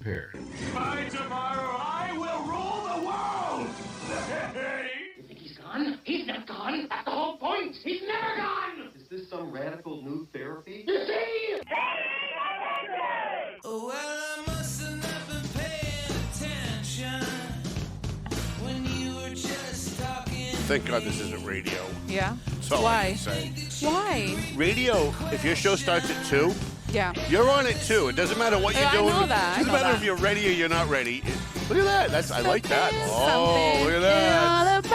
prepared. By tomorrow, I will rule the world! You think he's gone? He's not gone. That's the whole point. He's never gone. Is this some radical new therapy? You see? Well, I must have not been paying attention when you were just talking. Thank God this isn't radio. Yeah. That's all I can say. Why? Radio, if your show starts at 2, yeah, you're on it too. It doesn't matter what you're doing. I know that. It doesn't matter if you're ready or you're not ready. Look at that. I like that. Oh, look at that.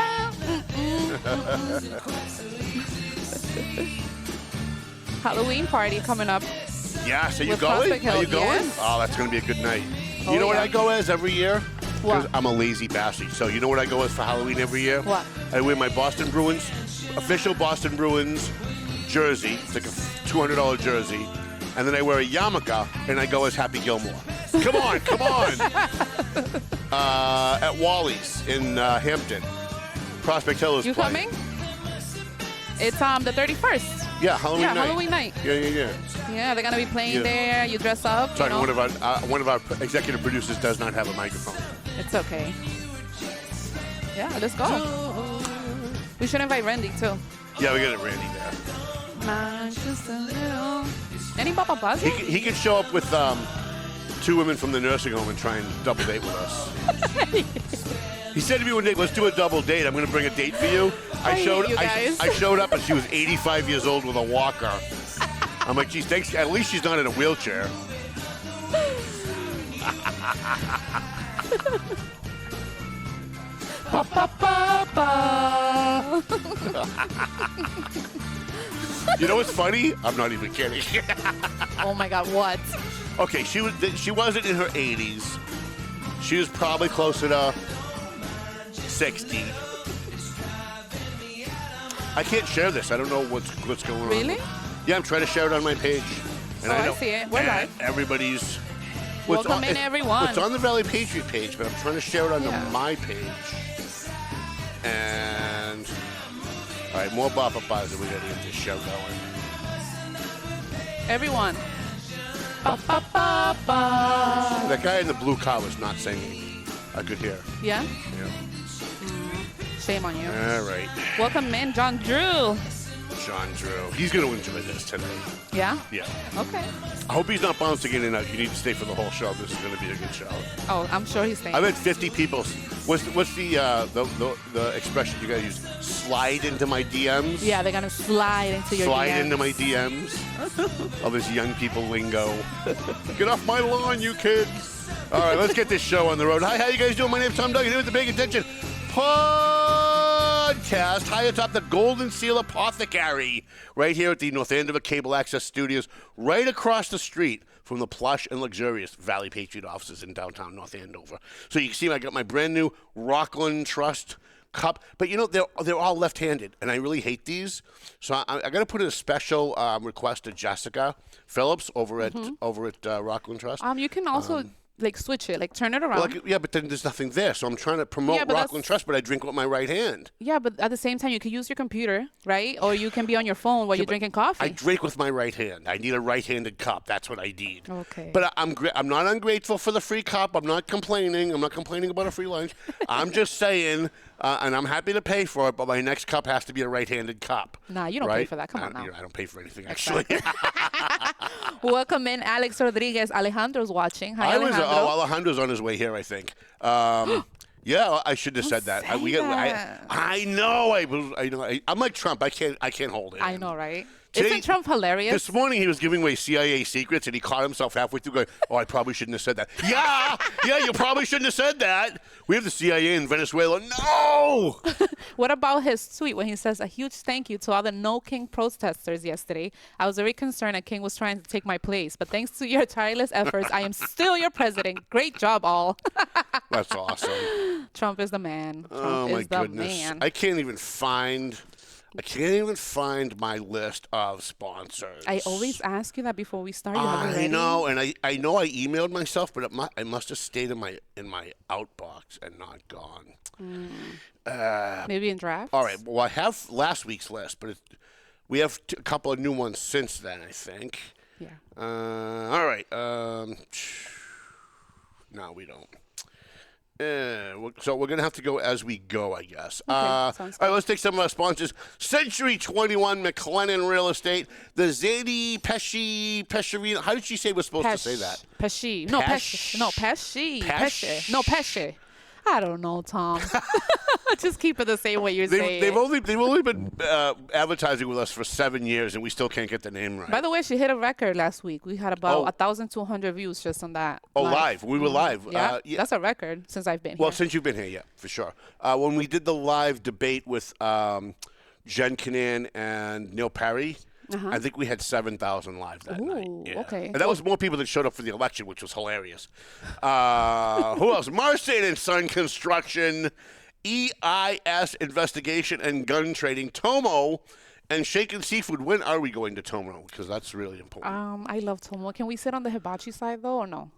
Halloween party coming up. Yes, are you going? Are you going? Yes. Oh, that's going to be a good night. Oh, you know what yeah. I go as every year? What? I'm a lazy bastard. So you know what I go as for Halloween every year? What? I wear my Boston Bruins, official Boston Bruins jersey. It's like a $200 jersey. And then I wear a yarmulke, and I go as Happy Gilmore. Come on, come on. At Wally's in Hampton. Prospect Hill is You playing. coming? It's the 31st. Yeah, Halloween night. Halloween night. Yeah. Yeah, they're gonna be playing there. You dress up. Sorry, you know. one of our executive producers does not have a microphone. It's okay. Yeah, let's go. We should invite Randy too. Yeah, we got Randy there. Any Papa Buzz? He could show up with 2 women from the nursing home and try and double date with us. He said to me one day, "Let's do a double date. I'm going to bring a date for you." I showed up and she was 85 years old with a walker. I'm like, geez, thanks. At least she's not in a wheelchair. You know what's funny? I'm not even kidding. Oh my God, what? Okay, she wasn't in her 80s. She was probably closer to 60. I can't share this. I don't know what's going on. Really? Yeah, I'm trying to share it on my page. And I see it. We're live. Everybody's... Welcome in, everyone. It's on the Valley Patriot page, but I'm trying to share it onto my page. And... All right, more Papa Buzz, and we got to get this show going. Everyone. That guy in the blue car was not singing. I could hear. Yeah? Yeah. Shame on you. All right. Welcome in, John Drew. John Drew. He's going to enjoy this tonight. Yeah? Yeah. Okay. I hope he's not bouncing in and out. You need to stay for the whole show. This is going to be a good show. Oh, I'm sure he's staying. I've had 50 people. What's the expression you got to use? Slide into my DMs? Yeah, they're going to slide into your Slide DMs. into my DMs. All this young people lingo. Get off my lawn, you kids. All right, let's get this show on the road. Hi, how you guys doing? My name's Tom Duggan. Here with the Big Attention Podcast, high atop the Golden Seal Apothecary, right here at the North Andover Cable Access Studios, right across the street from the plush and luxurious Valley Patriot offices in downtown North Andover. So you can see I got my brand new Rockland Trust cup, but you know they're all left-handed, and I really hate these. So I got to put in a special request to Jessica Phillips over at Rockland Trust. You can also switch it, turn it around. Well, yeah, but then there's nothing there, so I'm trying to promote Rockland Trust, but I drink with my right hand. Yeah, but at the same time, you can use your computer, right? Or you can be on your phone while you're drinking coffee. I drink with my right hand. I need a right-handed cup. That's what I need. Okay. But I'm not ungrateful for the free cup. I'm not complaining. I'm not complaining about a free lunch. I'm just saying, and I'm happy to pay for it, but my next cup has to be a right-handed cup. Nah, you don't pay for that. Come on now. I don't pay for anything, actually. Welcome in, Alex Rodriguez. Alejandro's watching. Hi, Alejandro. Alejandro's on his way here, I think. Yeah, I should have said that. I know. I'm like Trump. I can't hold it. I know, right? Isn't Trump hilarious? This morning he was giving away CIA secrets, and he caught himself halfway through going, "Oh, I probably shouldn't have said that." Yeah, you probably shouldn't have said that. We have the CIA in Venezuela. No. What about his tweet when he says, "A huge thank you to all the No King protesters yesterday. I was very concerned that King was trying to take my place, but thanks to your tireless efforts, I am still your president. Great job, all." That's awesome. Trump is the man. Trump is the man. I can't even find my list of sponsors. I always ask you that before we start. I know, and I know I emailed myself, but it must have stayed in my outbox and not gone. Maybe in drafts? All right. Well, I have last week's list, but we have a couple of new ones since then, I think. Yeah. All right. No, we don't. So we're going to have to go as we go, I guess. Sounds All right, let's take some of our sponsors. Century 21 McLennan Real Estate. The Zadie Pescherino. How did she say we're supposed to say that? Pesci. No, Pesci. No, Pesci. Pesci. No, Pesci. I don't know, Tom. Just keep it the same way you're saying. They've only been advertising with us for 7 years, and we still can't get the name right. By the way, she hit a record last week. We had about 1,200 views just on that. Oh, live. We were live. Yeah, that's a record since I've been here. Well, since you've been here, yeah, for sure. When we did the live debate with Jen Kinnan and Neil Perry, I think we had 7,000 live that night. Yeah. Okay. And that was more people that showed up for the election, which was hilarious. Who else? Marston and Son Construction, EIS Investigation and Gun Trading, Tomo, and Shaken Seafood. When are we going to Tomo? Because that's really important. I love Tomo. Can we sit on the hibachi side, though, or no?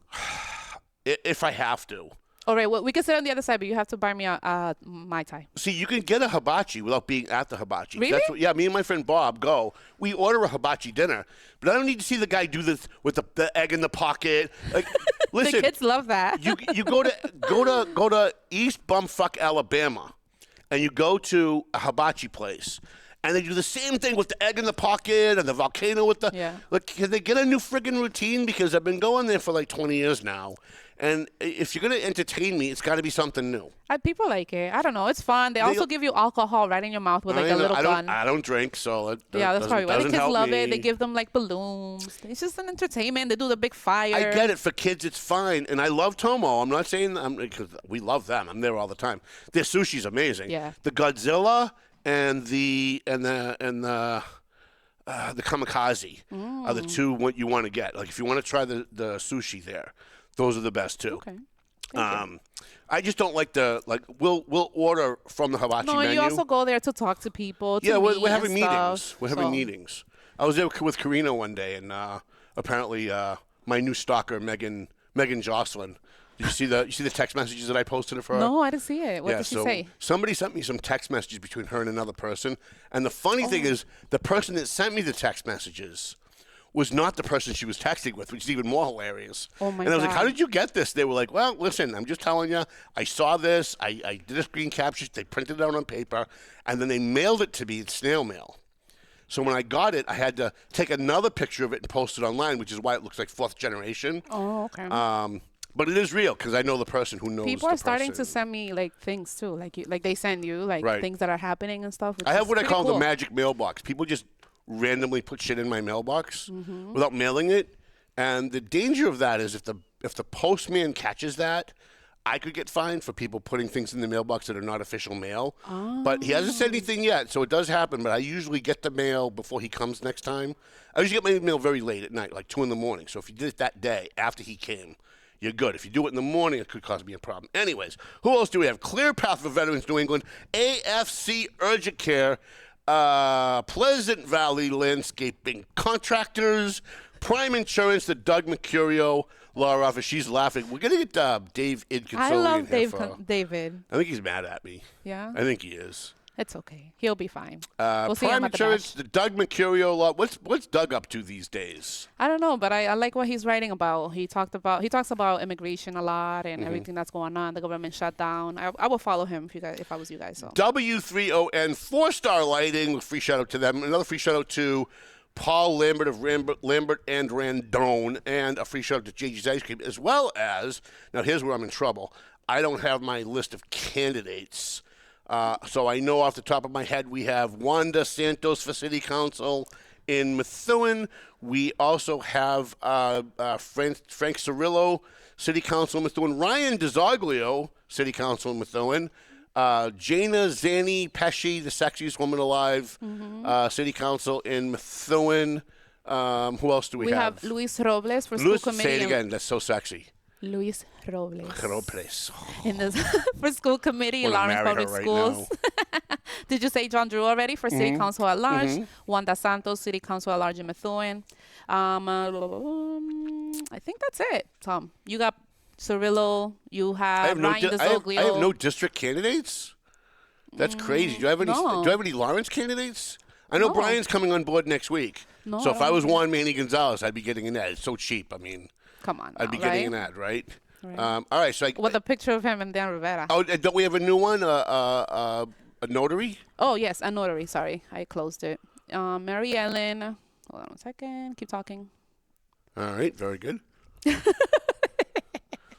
If I have to. All right, well, we can sit on the other side, but you have to buy me a Mai Tai. See, you can get a hibachi without being at the hibachi. Really? Yeah, me and my friend Bob go. We order a hibachi dinner, but I don't need to see the guy do this with the egg in the pocket. Like, listen, The kids love that. you go to East Bumfuck, Alabama, and you go to a hibachi place, and they do the same thing with the egg in the pocket and the volcano with the. Yeah. Like, can they get a new friggin' routine? Because I've been going there for like 20 years now. And if you're going to entertain me, it's got to be something new. People like it. I don't know. It's fun. They also give you alcohol right in your mouth with like a little gun. I don't drink, so That's probably why. The kids love it. They give. give them like balloons. It's just an entertainment. They do the big fire. I get it. For kids, it's fine. And I love Tomo. I'm not saying because we love them. I'm there all the time. Their sushi's amazing. Yeah. The Godzilla and the Kamikaze are the two what you want to get. Like if you want to try the sushi there. Those are the best too. Okay. I just don't like we'll order from the hibachi menu. No, you also go there to talk to people. Yeah, we're having meetings. meetings. We're having meetings. I was there with Karina one day, and apparently my new stalker Megan Jocelyn. Did you see the text messages that I posted for her? No, I didn't see it. What did she say? Somebody sent me some text messages between her and another person, and the funny thing is, the person that sent me the text messages was not the person she was texting with, which is even more hilarious. Oh, my And I was like, God. how did you get this? They were like, well, listen, I'm just telling you, I saw this, I did a screen capture, they printed it out on paper, and then they mailed it to me in snail mail. So when I got it, I had to take another picture of it and post it online, which is why it looks like fourth generation. Oh, okay. But it is real, because I know the person who knows People the are starting to person. send me like things too, like they send you like Right. things that are happening and stuff. I have what I call cool. the magic mailbox. People just randomly put shit in my mailbox without mailing it, and the danger of that is if the postman catches that, I could get fined for people putting things in the mailbox that are not official mail. But he hasn't said anything yet, so it does happen. But I usually get the mail before he comes next time. I usually get my mail very late at night, like 2 a.m. So if you did it that day after he came, you're good. If you do it in the morning, it could cause me a problem. Anyways, who else do we have? Clear Path for Veterans New England, AFC Urgent Care, Pleasant Valley Landscaping Contractors, Prime Insurance, the Doug Mercurio Law Office. She's laughing. We're going to get Dave Idconsolian I love here David. I think he's mad at me. Yeah, I think he is. it's okay. He'll be fine. We'll see him Prime at the Insurance, bash. the Doug Mercurio Law. What's Doug up to these days? I don't know, but I like what he's writing about. He talks about immigration a lot and everything that's going on, the government shutdown. I will follow him if I was you guys. So W3ON 4-star lighting. Free shout out to them. Another free shout out to Paul Lambert of Lambert and Randone, and a free shout out to JG's Ice Cream, as well as, now here's where I'm in trouble. I don't have my list of candidates. So I know off the top of my head we have Wanda Santos for City Council in Methuen. We also have Frank Cirillo, City Council in Methuen. Ryan DeZoglio, City Council in Methuen. Jana Zani Pesci, the sexiest woman alive, City Council in Methuen. Who else do we have? We have Luis Robles for school committee. Say it again. That's so sexy. Luis Robles. Robles. In this for school committee, Wanna Lawrence marry Public her right Schools. Did you say John Drew already for City Council at Large? Wanda Santos, City Council at Large in Methuen. I think that's it, Tom. You got Cirillo. You have Ryan DeZoglio. I have no district candidates? That's crazy. Do I have any? no. Do I have any Lawrence candidates? I know No. Brian's coming on board next week. No, so I if don't I was think- Juan Manny Gonzalez, I'd be getting an ad. It's so cheap. I mean, Come on, I'd be now, getting right? an ad, right? Right. All right, so With a picture of him and Dan Rivera. oh, don't we have a new one? A notary? Oh, yes, a notary. Sorry, I closed it. Mary Ellen. Hold on a second. Keep talking. All right, very good.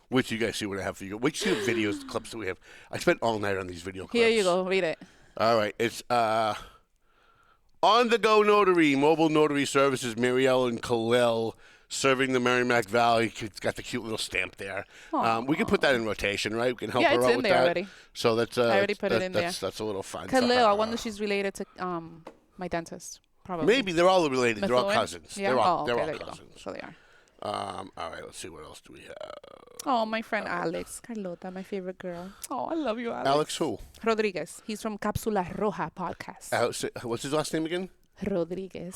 Wait till you guys see what I have for you. Wait till you see the videos, the clips that we have. I spent all night on these video clips. Here you go. Read it. All right, it's on-the-go notary, mobile notary services, Mary Ellen Khalil, serving the Merrimack Valley. It's got the cute little stamp there. We can put that in rotation, right? We can help Yeah, her it's out in with there that. already. So that's I already put it in there. That's a little fun. Khalil, I wonder if she's related to my dentist. Probably. Maybe they're all related. They're all Methuen? cousins. Yeah? They're all, oh, they're okay, all there you go. cousins. So they are. All right, let's see what else do we have. Oh, my friend Alex. Carlota, my favorite girl. Oh, I love you, Alex. Alex who? Rodriguez. He's from Cápsula Roja podcast. What's his last name again? Rodriguez.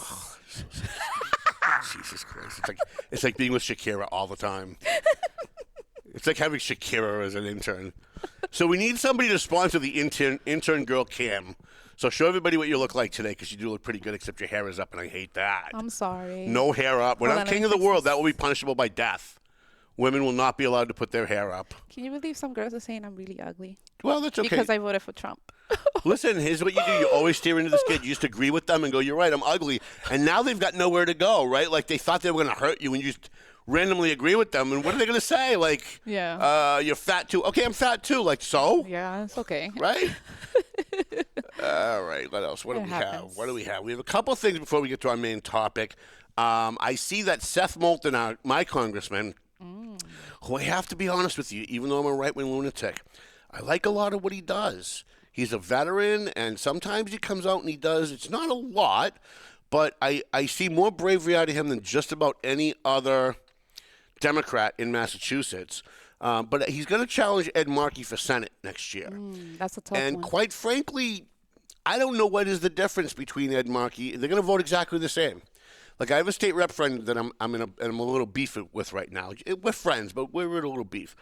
Jesus Christ. It's like being with Shakira all the time. It's like having Shakira as an intern. So we need somebody to sponsor the intern girl cam. So show everybody what you look like today, because you do look pretty good, except your hair is up, and I hate that. I'm sorry. No hair up. When Hold I'm on, king let of me the fix world, this. that will be punishable by death. Women will not be allowed to put their hair up. Can you believe some girls are saying I'm really ugly? Well, that's okay. Because I voted for Trump. Listen, here's what you do. You always steer into this kid. You just agree with them and go, you're right, I'm ugly. And now they've got nowhere to go, right? Like they thought they were going to hurt you and you just randomly agree with them. And what are they going to say? Like, Yeah. You're fat too. Okay, I'm fat too. Like, so? Yeah, it's okay. Right? All right, what else? What do It we happens. have? What do we have? We have a couple of things before we get to our main topic. I see that Seth Moulton, my congressman, who I have to be honest with you, even though I'm a right-wing lunatic, I like a lot of what he does. He's a veteran, and sometimes he comes out and he does. It's not a lot, but I see more bravery out of him than just about any other Democrat in Massachusetts. But he's going to challenge Ed Markey for Senate next year. That's a tough And one. quite frankly, I don't know what is the difference between Ed Markey. They're going to vote exactly the same. Like, I have a state rep friend that I'm a little beef with right now. We're friends, but we're in a little beef.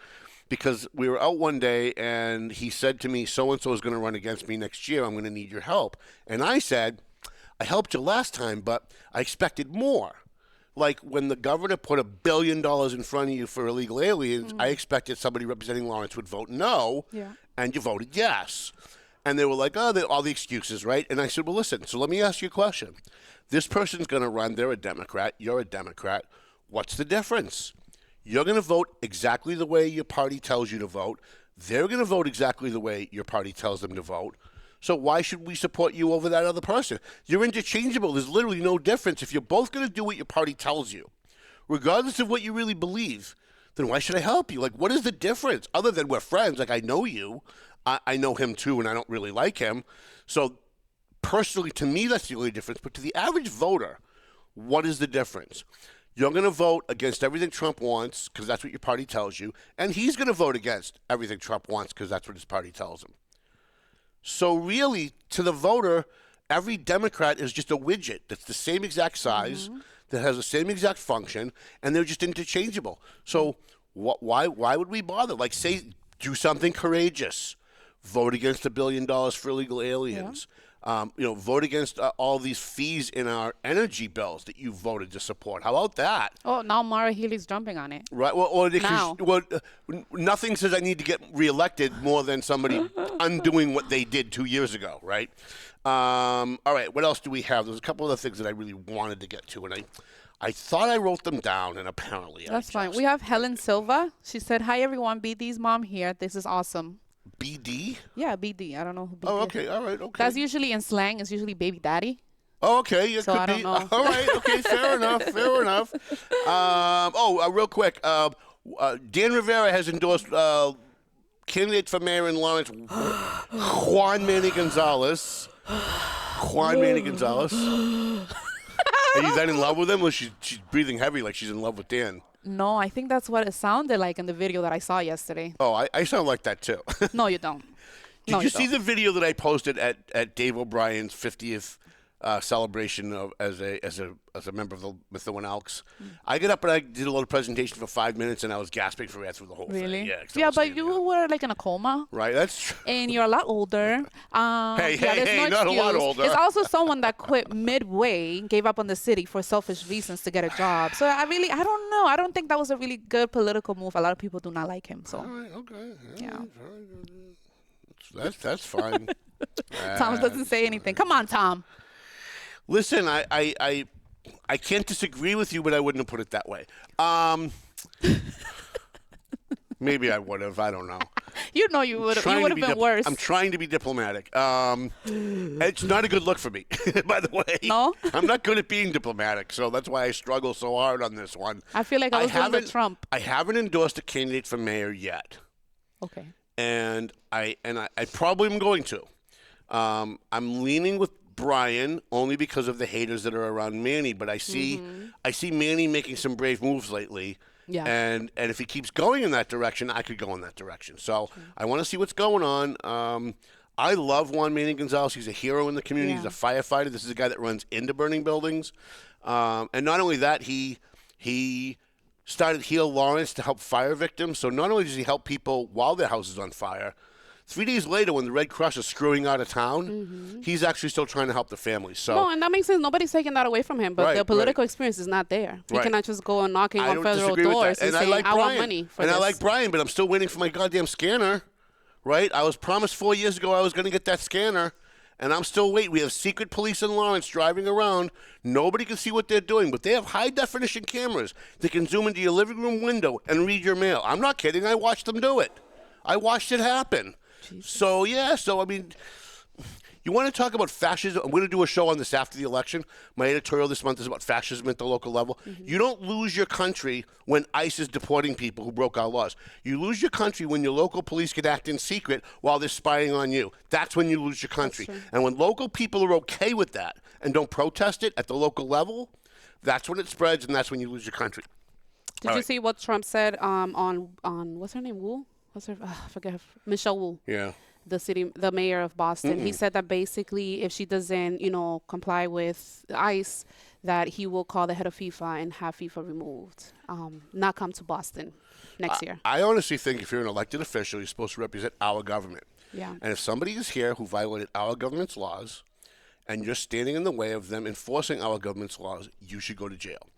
Because we were out one day, and he said to me, so-and-so is going to run against me next year. I'm going to need your help. And I said, I helped you last time, but I expected more. Like, when the governor put $1 billion in front of you for illegal aliens, I expected somebody representing Lawrence would vote no, and you voted yes. And they were like, oh, all the excuses, right? And I said, well, listen, so let me ask you a question. This person's going to run. They're a Democrat. You're a Democrat. What's the difference? You're going to vote exactly the way your party tells you to vote. They're going to vote exactly the way your party tells them to vote. So why should we support you over that other person? You're interchangeable. There's literally no difference. If you're both going to do what your party tells you, regardless of what you really believe, then why should I help you? Like, what is the difference? Other than we're friends, like I know you. I know him too, and I don't really like him. So personally, to me, that's the only difference. But to the average voter, what is the difference? You're going to vote against everything Trump wants because that's what your party tells you. And he's going to vote against everything Trump wants because that's what his party tells him. So really, to the voter, every Democrat is just a widget that's the same exact size, that has the same exact function, and they're just interchangeable. So why would we bother? Like, say, do something courageous. Vote against $1 billion for illegal aliens. Vote against all these fees in our energy bills that you voted to support. How about that? Oh, now Mara Healey's jumping on it. Right. Nothing says I need to get reelected more than somebody undoing what they did 2 years ago, right? All right. What else do we have? There's a couple other things that I really wanted to get to, and I thought I wrote them down, and apparently That's fine. We have Helen Silva. She said, hi, everyone. BD's mom here. This is awesome. BD? Yeah, BD. I don't know who BD Oh, is. okay. All right. Okay. That's usually in slang. It's usually baby daddy. Oh, okay. It So could I be. don't know. All right. Okay. Fair enough. Fair enough. Real quick. Dan Rivera has endorsed candidate for mayor in Lawrence, Juan Manny Gonzalez. Juan Manny Gonzalez. Are you that in love with him? Or she's breathing heavy like she's in love with Dan? No, I think that's what it sounded like in the video that I saw yesterday. Oh, I sound like that too. No, you don't. Did you see the video that I posted at Dave O'Brien's 50th celebration as a member of the Methuen Elks. I get up and I did a little presentation for 5 minutes, and I was gasping for air through the whole thing. Really? Yeah. 'cause I Yeah, was but standing you there. were like in a coma. Right, that's true. And you're a lot older. Hey, not a lot older. It's also someone that quit midway, gave up on the city for selfish reasons to get a job. So I don't know. I don't think that was a really good political move. A lot of people do not like him. So All right, okay. Yeah. That's fine. Tom doesn't say anything. Come on, Tom. Listen, I can't disagree with you, but I wouldn't have put it that way. Maybe I would have. I don't know. You know you would have. You would have been worse. I'm trying to be diplomatic. It's not a good look for me, by the way. No? I'm not good at being diplomatic, so that's why I struggle so hard on this one. I feel like I was doing the Trump. I haven't endorsed a candidate for mayor yet. Okay. And I probably am going to. I'm leaning with Brian only because of the haters that are around Manny, but I see Manny making some brave moves lately. Yeah. And if he keeps going in that direction, I could go in that direction. So I want to see what's going on. I love Juan Manny Gonzalez. He's a hero in the community. Yeah. He's a firefighter. This is a guy that runs into burning buildings. And not only that, he started Heal Lawrence to help fire victims. So not only does he help people while their house is on fire, 3 days later, when the Red Cross is screwing out of town, he's actually still trying to help the families. So No, and that makes sense. Nobody's taking that away from him, but Right, the political right. experience is not there. He Right. cannot just go and knocking I on don't federal disagree with doors that. and And saying, I like I want Brian. money for and this. I like Brian, but I'm still waiting for my goddamn scanner. Right? I was promised 4 years ago I was going to get that scanner, and I'm still waiting. We have secret police in Lawrence driving around. Nobody can see what they're doing, but they have high-definition cameras that can zoom into your living room window and read your mail. I'm not kidding. I watched them do it. I watched it happen. Jesus. So, I mean, you want to talk about fascism? I'm going to do a show on this after the election. My editorial this month is about fascism at the local level. You don't lose your country when ICE is deporting people who broke our laws. You lose your country when your local police can act in secret while they're spying on you. That's when you lose your country. And when local people are okay with that and don't protest it at the local level, that's when it spreads, and that's when you lose your country. Did you see what Trump said on what's her name? Wu? What's her? I forget. Michelle Wu. Yeah. The mayor of Boston. He said that basically, if she doesn't, comply with ICE, that he will call the head of FIFA and have FIFA removed, not come to Boston next year. I honestly think if you're an elected official, you're supposed to represent our government. Yeah. And if somebody is here who violated our government's laws, and you're standing in the way of them enforcing our government's laws, you should go to jail.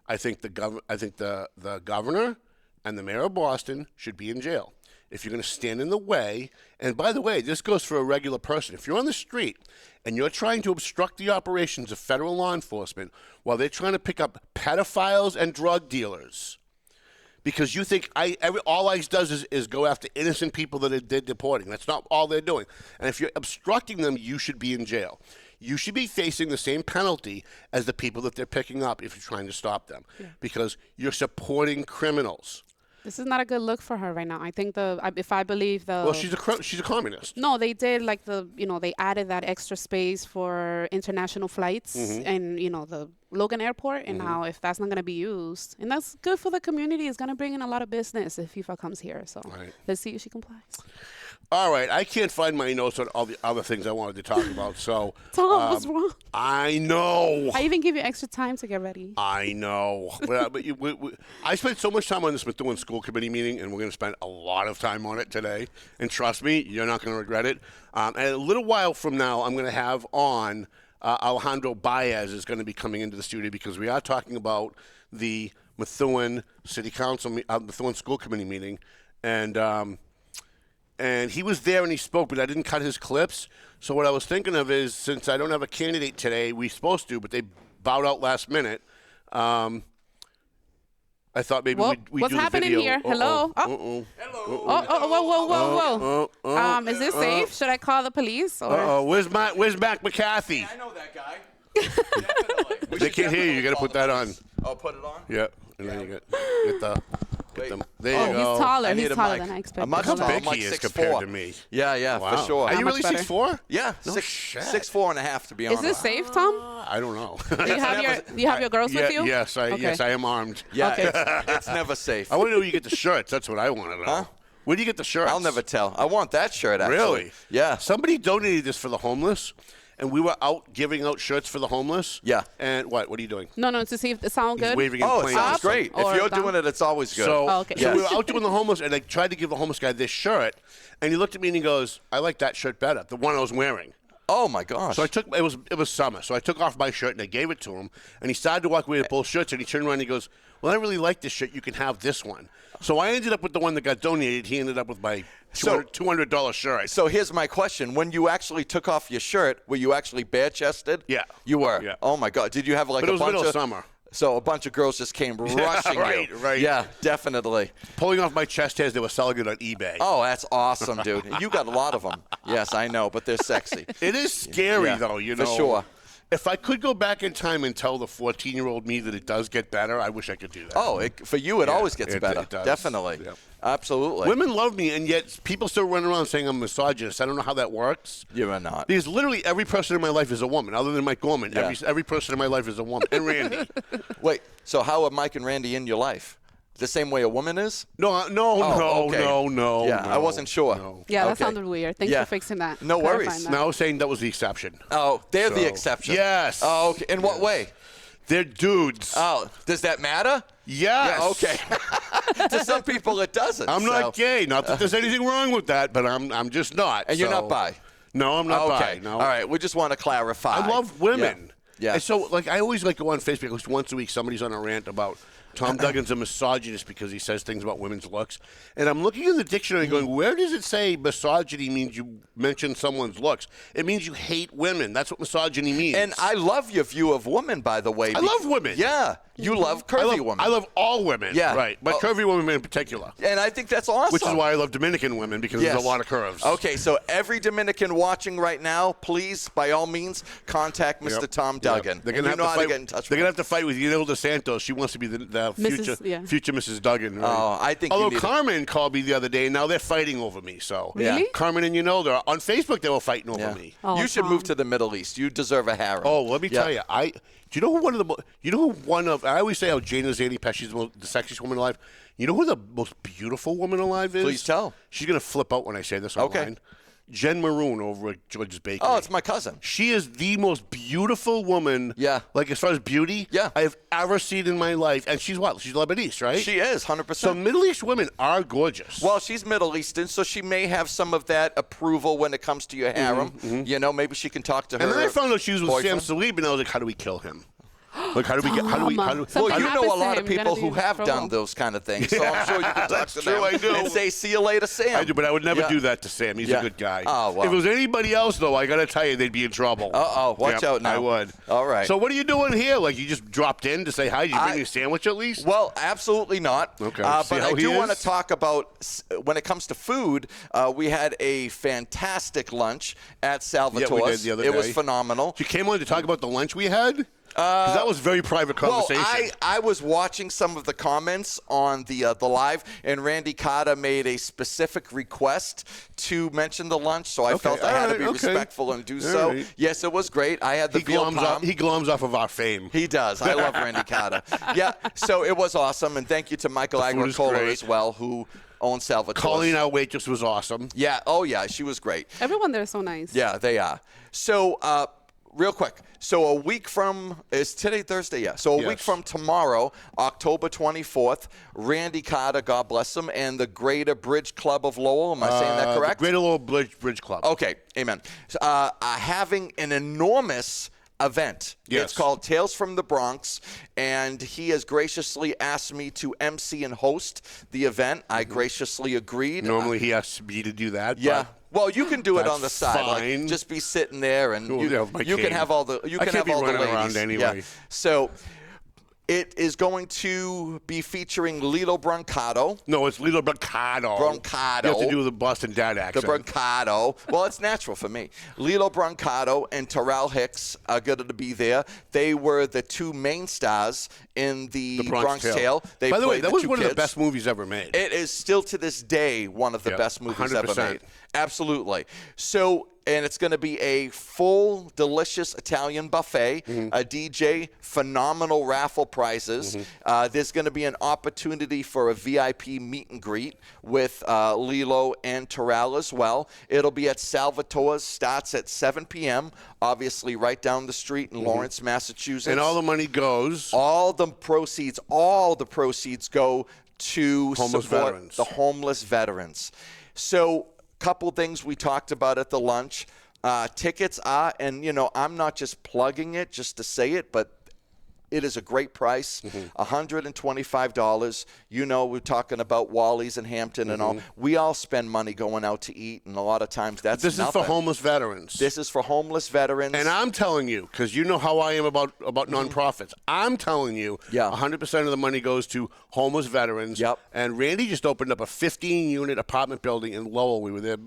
I think the governor and the mayor of Boston should be in jail. If you're going to stand in the way, and by the way, this goes for a regular person. If you're on the street and you're trying to obstruct the operations of federal law enforcement while they're trying to pick up pedophiles and drug dealers, because you think all ICE does is go after innocent people that they're deporting. That's not all they're doing. And if you're obstructing them, you should be in jail. You should be facing the same penalty as the people that they're picking up if you're trying to stop them, because you're supporting criminals. This is not a good look for her right now. I think if I believe the. Well, she's a communist. No, they did they added that extra space for international flights and, the Logan Airport. And now if that's not going to be used, and that's good for the community, it's going to bring in a lot of business if FIFA comes here. So let's see if she complies. All right. I can't find my notes on all the other things I wanted to talk about. So Tom, what's wrong? I know. I even give you extra time to get ready. I know. but I spent so much time on this Methuen School Committee meeting, and we're going to spend a lot of time on it today. And trust me, you're not going to regret it. And a little while from now, I'm going to have on Alegandro Baez is going to be coming into the studio, because we are talking about the Methuen City Council, Methuen School Committee meeting. And he was there and he spoke, but I didn't cut his clips. So what I was thinking of is, since I don't have a candidate today, we're supposed to, but they bowed out last minute. I thought maybe we'd what's do the happening video. here? Hello? Hello. Whoa. Is this safe? Should I call the police? Or? Where's Mac McCarthy? I know that guy. Definitely. They can't hear you. You got to put that on. Oh, put it on? Yeah. And then you get them. There you He's go. taller. I need He's a taller mic. than I expected. I'm much How taller. big I'm like he is 6'4". compared to me. Yeah, Wow. for sure. Are you much really better? 6'4"? Yeah, No 6'4" and a half to be Is honest. this safe, Tom? I don't know. Do you have your girls with you? Yes, I am armed. Yeah, Okay. it's never safe. I want to know where you get the shirts. That's what I want to know. Huh? Where do you get the shirts? I'll never tell. I want that shirt, actually. Really? Yeah. Somebody donated this for the homeless, and we were out giving out shirts for the homeless. Yeah. And what are you doing? No, to see if it sound He's good. waving and Oh, it playing sounds awesome. great. Or If you're down. doing it, it's always good. So, Oh, okay. so we Yes. were out doing the homeless, and I tried to give the homeless guy this shirt, and he looked at me and he goes, "I like that shirt better, the one I was wearing." Oh my gosh. So I took it was summer, so I took off my shirt and I gave it to him, and he started to walk away with both shirts, and he turned around and he goes, "Well, I really like this shirt. You can have this one." So I ended up with the one that got donated. He ended up with my $200 shirt. So here's my question: when you actually took off your shirt, were you actually bare-chested? Yeah. You were. Yeah. Oh my God! Did you have like But it a was bunch middle of of summer. So a bunch of girls just came rushing right, you. right. Yeah, definitely. Pulling off my chest hairs, they were selling it on eBay. Oh, that's awesome, dude. You got a lot of them. Yes, I know, but they're sexy. It is scary, Yeah, though, you for know. sure. If I could go back in time and tell the 14-year-old me that it does get better, I wish I could do that. Oh, for you, it Yeah, always gets better. it does. Definitely. Yep. Absolutely. Women love me, and yet people still run around saying I'm misogynist. I don't know how that works. You are not. Because literally every person in my life is a woman, other than Mike Gorman. Yeah. Every person in my life is a woman. And Randy. Wait, so how are Mike and Randy in your life? The same way a woman is? No, okay. no. Yeah, I wasn't sure. No. Yeah, that Okay. sounded weird. Thanks Yeah. for fixing that. No clarifying worries. that. Now I was saying that was the exception. Oh, they're the So- exception. Yes. Oh, okay. In what way? They're dudes. Oh, does that matter? Yes. Yeah, okay. To some people, it doesn't. I'm so- not gay. Not that there's anything wrong with that, but I'm just not. And you're so- not bi? No, I'm not Okay. bi. No. All right. We just want to clarify. I love women. Yeah. And so, like, I always go on Facebook. At least once a week, somebody's on a rant about Tom Duggan's a misogynist because he says things about women's looks. And I'm looking in the dictionary going, where does it say misogyny means you mention someone's looks? It means you hate women. That's what misogyny means. And I love your view of women, by the way. I love women. Yeah. You love curvy women. I love all women. Yeah. Right. But Oh. curvy women in particular. And I think that's awesome. Which is why I love Dominican women, because Yes. there's a lot of curves. Okay, so every Dominican watching right now, please, by all means, contact Mr. Yep. Tom Yep. Duggan. They're And gonna you have know to how fight. to get in touch They're with gonna him. have to fight with Imelda Santos. She wants to be the Mrs. future yeah. future Mrs. Duggan. Right? Oh, I think you Although need to- Carmen called me the other day, and now they're fighting over me. So Really? Carmen and Yinolda on Facebook, they were fighting over Yeah. me. Oh, You should move Tom. to the Middle East. You deserve a harem. Oh, let me Yeah. tell you, do you know who one of the you know who one of I always say how Jane is Zanny Pesci's the sexiest woman alive. You know who the most beautiful woman alive is? Please tell. She's gonna flip out when I say this Okay. online. Jen Maroon over at George's Bakery. Oh, it's my cousin. She is the most beautiful woman. Yeah. Like as far as beauty. Yeah. I have ever seen in my life, and she's what? She's Lebanese, right? She is, 100%. So Middle East women are gorgeous. Well, she's Middle Eastern, so she may have some of that approval when it comes to your harem. You know, maybe she can talk to her. and then I found out she was with boyfriend. Sam Salib, and I was like, how do we kill him? Like, how do we get? How do we? How do, Well, Something you how do- know a happens to lot of him, you're people gonna who be in have trouble. done those kind of things, so I'm sure you can talk That's to true, them I do. and say, "See you later, Sam." I do, but I would never Yeah. do that to Sam. He's Yeah. a good guy. Oh, well. If it was anybody else, though, I got to tell you, they'd be in trouble. Uh-oh, watch out now. I would. All right. So what are you doing here? Like, you just dropped in to say hi? Did you bring me a sandwich at least? Well, absolutely not. Okay. But See how I he do want to is? talk about, when it comes to food, we had a fantastic lunch at Salvatore's. did the other It was day. phenomenal. You came on to talk about the lunch we had? Because that was very private conversation. Well, I was watching some of the comments on the live, and Randy Cotta made a specific request to mention the lunch, so I felt I had to be respectful and do so. right. Yes, it was great. I had the veal palm. He gloms off of our fame. He does. I love Randy Cotta. Yeah, so it was awesome, and thank you to Michael The food is Agricola great. as well, who owns Salvatore's. Colleen, our waitress, was awesome. Yeah. Oh, yeah. She was great. Everyone there is so nice. Yeah, they are. So, real quick. So a week from, is today Thursday? Yeah. So a week Yes. from tomorrow, October 24th, Randy Cotta, God bless him, and the Greater Bridge Club of Lowell. Am I saying that correct? The Greater Lowell Bridge Club. Okay. Amen. Having an enormous event. Yes. It's called Tales from the Bronx, and he has graciously asked me to MC and host the event. I graciously agreed. Normally he asks me to do that. Yeah. But Well, you can do it on the That's side. fine. Like, just be sitting there, and Cool, you, yeah, with my you can cane. have all the you I can can't have be all the running ladies. around anyway. Yeah. So it is going to be featuring Lilo Brancato. no, it's Lilo Brancato. Brancato. You have to do the Boston dad The accent. Brancato. Well, it's natural for me. Lilo Brancato and Terrell Hicks are going to be there. They were the two main stars in the Bronx Tale. They By the way, played that was two one of the kids. best movies ever made. It is still to this day one of the Yeah, best movies ever 100%. made. Absolutely. So and it's going to be a full, delicious Italian buffet, a DJ, phenomenal raffle prizes. There's going to be an opportunity for a VIP meet and greet with Lilo and Terrell as well. It'll be at Salvatore's, starts at 7 p.m., obviously right down the street in Lawrence, Massachusetts. And all the money goes? All the proceeds go to homeless support veterans. The homeless veterans. So couple things we talked about at the lunch. Tickets are, and I'm not just plugging it just to say it, but it is a great price, $125. We're talking about Wally's and Hampton and all. We all spend money going out to eat, and a lot of times that's This nothing. is for homeless veterans. This is for homeless veterans. And I'm telling you, because you know how I am about nonprofits, I'm telling you, 100% of the money goes to homeless veterans. Yep. And Randy just opened up a 15-unit apartment building in Lowell. We were there,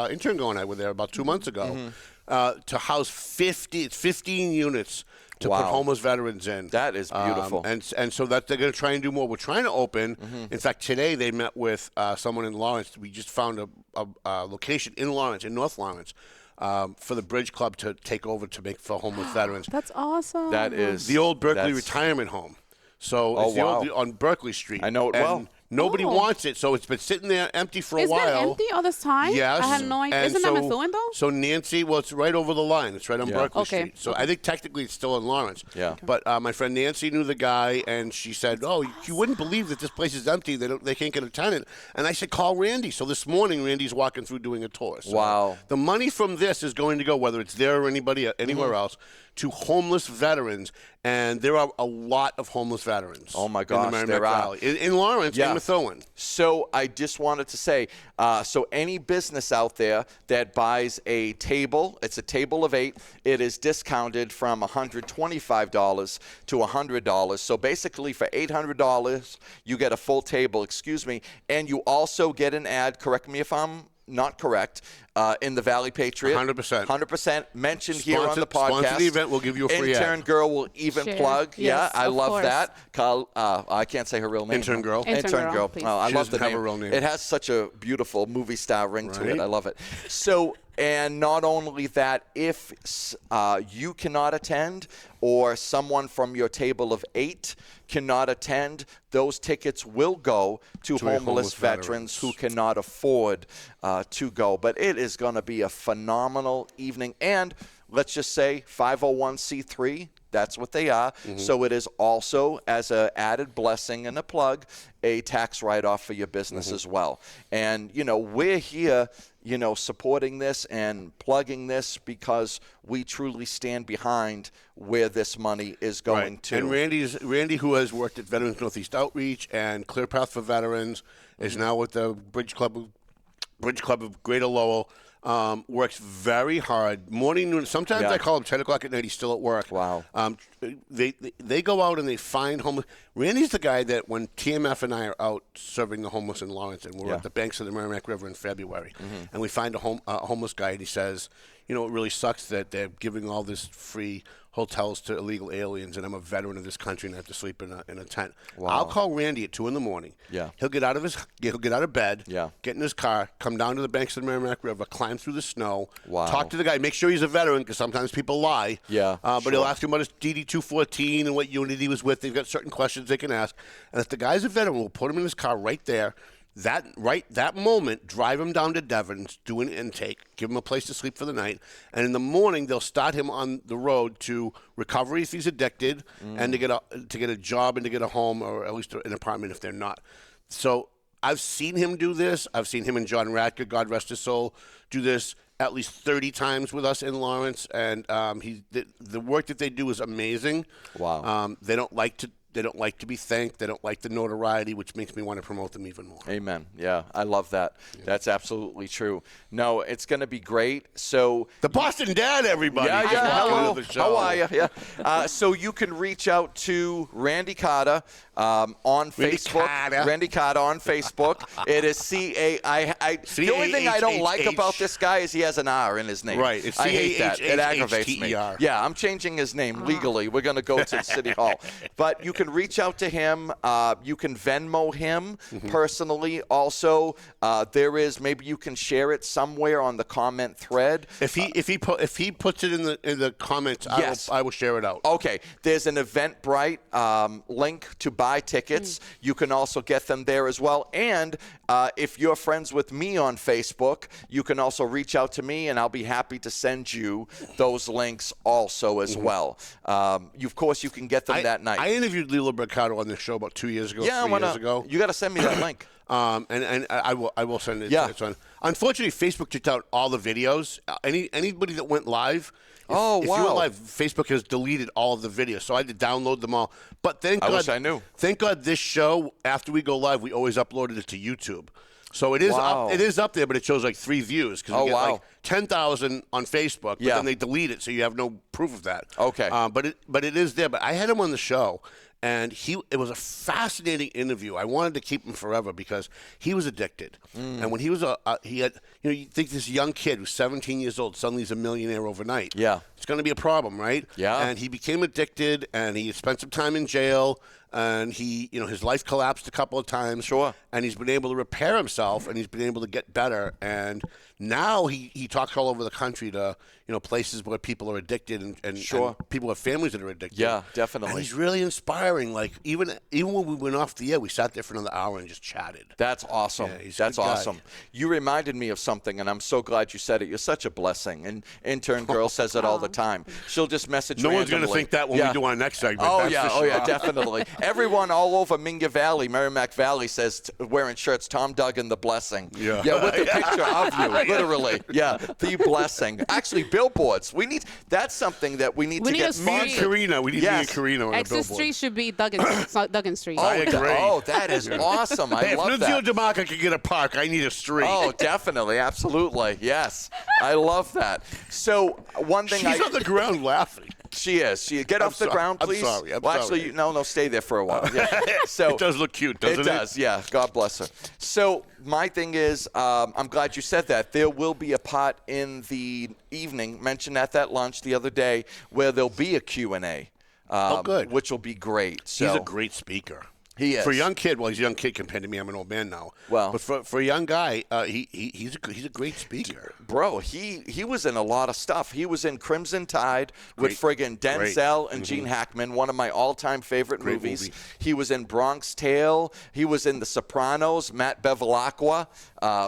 intern and I were there about 2 months ago, to house 15 units to put homeless veterans in. That is beautiful. And so that they're going to try and do more. We're trying to open. In fact, today they met with someone in Lawrence. We just found a location in Lawrence, in North Lawrence, for the Bridge Club to take over to make for homeless veterans. That's awesome. That is The old Berkeley retirement home. So it's the old, on Berkeley Street. I know it well. Nobody wants it, so it's been sitting there empty for a while. It's been empty all this time? Yes. I had no idea. And Isn't that Methuen, though? So Nancy, well, it's right over the line. It's right on Berkeley Street. So I think technically it's still in Lawrence. Yeah. But my friend Nancy knew the guy, and she said, "Oh, you wouldn't believe that this place is empty. They can't get a tenant." And I said, "Call Randy." So this morning, Randy's walking through doing a tour. So wow. The money from this is going to go, whether it's there or anywhere else, to homeless veterans, and there are a lot of homeless veterans. Oh my gosh, in the Merrimack there are. Valley, in Lawrence, in Methuen. So I just wanted to say, so any business out there that buys a table, it's a table of 8, it is discounted from $125 to $100. So basically for $800, you get a full table, and you also get an ad, correct me if I'm not correct, in the Valley Patriot. 100%. 100% mentioned here on the podcast. Sponsor the event, we'll give you a free ad. Intern girl will even plug. Yes, I love course. that. I can't say her real name. Intern girl. Intern girl, please. Oh, I She love the doesn't have name. a real name. It has such a beautiful movie star ring to it. Right. I love it. So, and not only that, if you cannot attend or someone from your table of 8 cannot attend, those tickets will go to homeless veterans who cannot afford to go. But it is going to be a phenomenal evening. And let's just say 501c3, that's what they are. So it is also, as an added blessing and a plug, a tax write-off for your business as well. And, we're here, supporting this and plugging this because we truly stand behind where this money is going to. And Randy, who has worked at Veterans Northeast Outreach and Clear Path for Veterans, is now with the Bridge Club of Greater Lowell. Works very hard, morning, noon. Sometimes I call him 10 o'clock at night. He's still at work. Wow. They go out and they find homeless. Randy's the guy that when TMF and I are out serving the homeless in Lawrence, and we're at the banks of the Merrimack River in February, and we find a homeless guy, and he says, it really sucks that they're giving all this free hotels to illegal aliens, and I'm a veteran of this country and I have to sleep in a tent. Wow. I'll call Randy at 2 a.m. Yeah. He'll get out of bed, Yeah. get in his car, come down to the banks of the Merrimack River, climb through the snow, Wow. talk to the guy, make sure he's a veteran because sometimes people lie. Yeah, But sure. he'll ask him about his DD-214 and what unit he was with. They've got certain questions they can ask. And if the guy's a veteran, we'll put him in his car right there. That moment, drive him down to Devon's, do an intake, give him a place to sleep for the night, and in the morning they'll start him on the road to recovery if he's addicted, and to get a job and to get a home or at least an apartment if they're not. So I've seen him do this. I've seen him and John Radke, God rest his soul, do this at least 30 times with us in Lawrence, and the work that they do is amazing. Wow. They don't like to be thanked. They don't like the notoriety, which makes me want to promote them even more. Amen. Yeah, I love that. Yeah. That's absolutely true. No, it's going to be great. So the Boston Dad, everybody. Yeah. Hello. How are you? Yeah. So you can reach out to Randy Carter on Facebook. Randy Carter on Facebook. It is C-A-I. The only thing I don't like about this guy is he has an R in his name. Right. It's I hate that. It aggravates me. C-A-H-H-T-E-R. Yeah, I'm changing his name legally. We're going to go to City Hall. But you can can reach out to him. You can Venmo him Mm-hmm. personally. Also, maybe you can share it somewhere on the comment thread. If he puts it in the comments, Yes. I will share it out. Okay, there's an Eventbrite link to buy tickets. You can also get them there as well. And if you're friends with me on Facebook, you can also reach out to me, and I'll be happy to send you those links also as well. Of course, you can get them that night. I interviewed Lilo Mercado on this show about 2 years ago, yeah, 3 years ago. You got to send me that link. And I will send it. Yeah. It's on. Unfortunately, Facebook took out all the videos. Anybody that went live. If you went live, Facebook has deleted all of the videos, so I had to download them all. But thank God, wish I knew. Thank God, this show after we go live, we always uploaded it to YouTube. So it is up. It is up there, but it shows like 3 views because we get like 10,000 on Facebook. But then they delete it, so you have no proof of that. Okay. But it is there. But I had him on the show. And it was a fascinating interview. I wanted to keep him forever because he was addicted. And when he was you think this young kid who's 17 years old suddenly is a millionaire overnight. Yeah. It's going to be a problem, right? Yeah. And he became addicted, and he spent some time in jail, and his life collapsed a couple of times. Sure. And he's been able to repair himself, and he's been able to get better. And now he talks all over the country to places where people are addicted and people have families that are addicted. Yeah, definitely. And he's really inspiring. Like even when we went off the air, we sat there for another hour and just chatted. That's awesome. Yeah, he's a That's good guy. awesome. You reminded me of something, and I'm so glad you said it. You're such a blessing. And intern girl says it all the time. She'll just message No one's going to randomly. think that when we do our next segment. Oh, that's yeah. for Oh, sure. yeah, definitely. Everyone all over Minga Valley, Merrimack Valley, says wearing shirts, Tom Duggan, the blessing. Yeah. Yeah, with a picture of you, literally. Yeah, the blessing. Actually, billboards. That's something that we need to need get a Me and street. Karina. We need Yes. me and Karina on a Exit billboard. Street should be Duggan Street. I agree. Oh, that is awesome. I Hey, if love Nunzio that. DeMarco could get a park, I need a street. Oh, definitely. Absolutely. Yes. I love that. So one thing She's on the ground laughing. She is. Get off the ground, I'm please. sorry. I'm well, sorry. actually, no, stay there for a while. Yeah. So It does look cute, doesn't it? It does, yeah. God bless her. So my thing is, I'm glad you said that. There will be a part in the evening, mentioned at that lunch the other day, where there'll be a Q&A. Good. Which will be great. So, He's a great speaker. He is. For a young kid, well, he's a young kid compared to me. I'm an old man now. Well. But for a young guy, he's a great speaker. Bro, he was in a lot of stuff. He was in Crimson Tide with Great. friggin' Denzel and Gene Hackman, one of my all-time favorite Great movies. movie. He was in Bronx Tale. He was in The Sopranos. Matt Bevilacqua.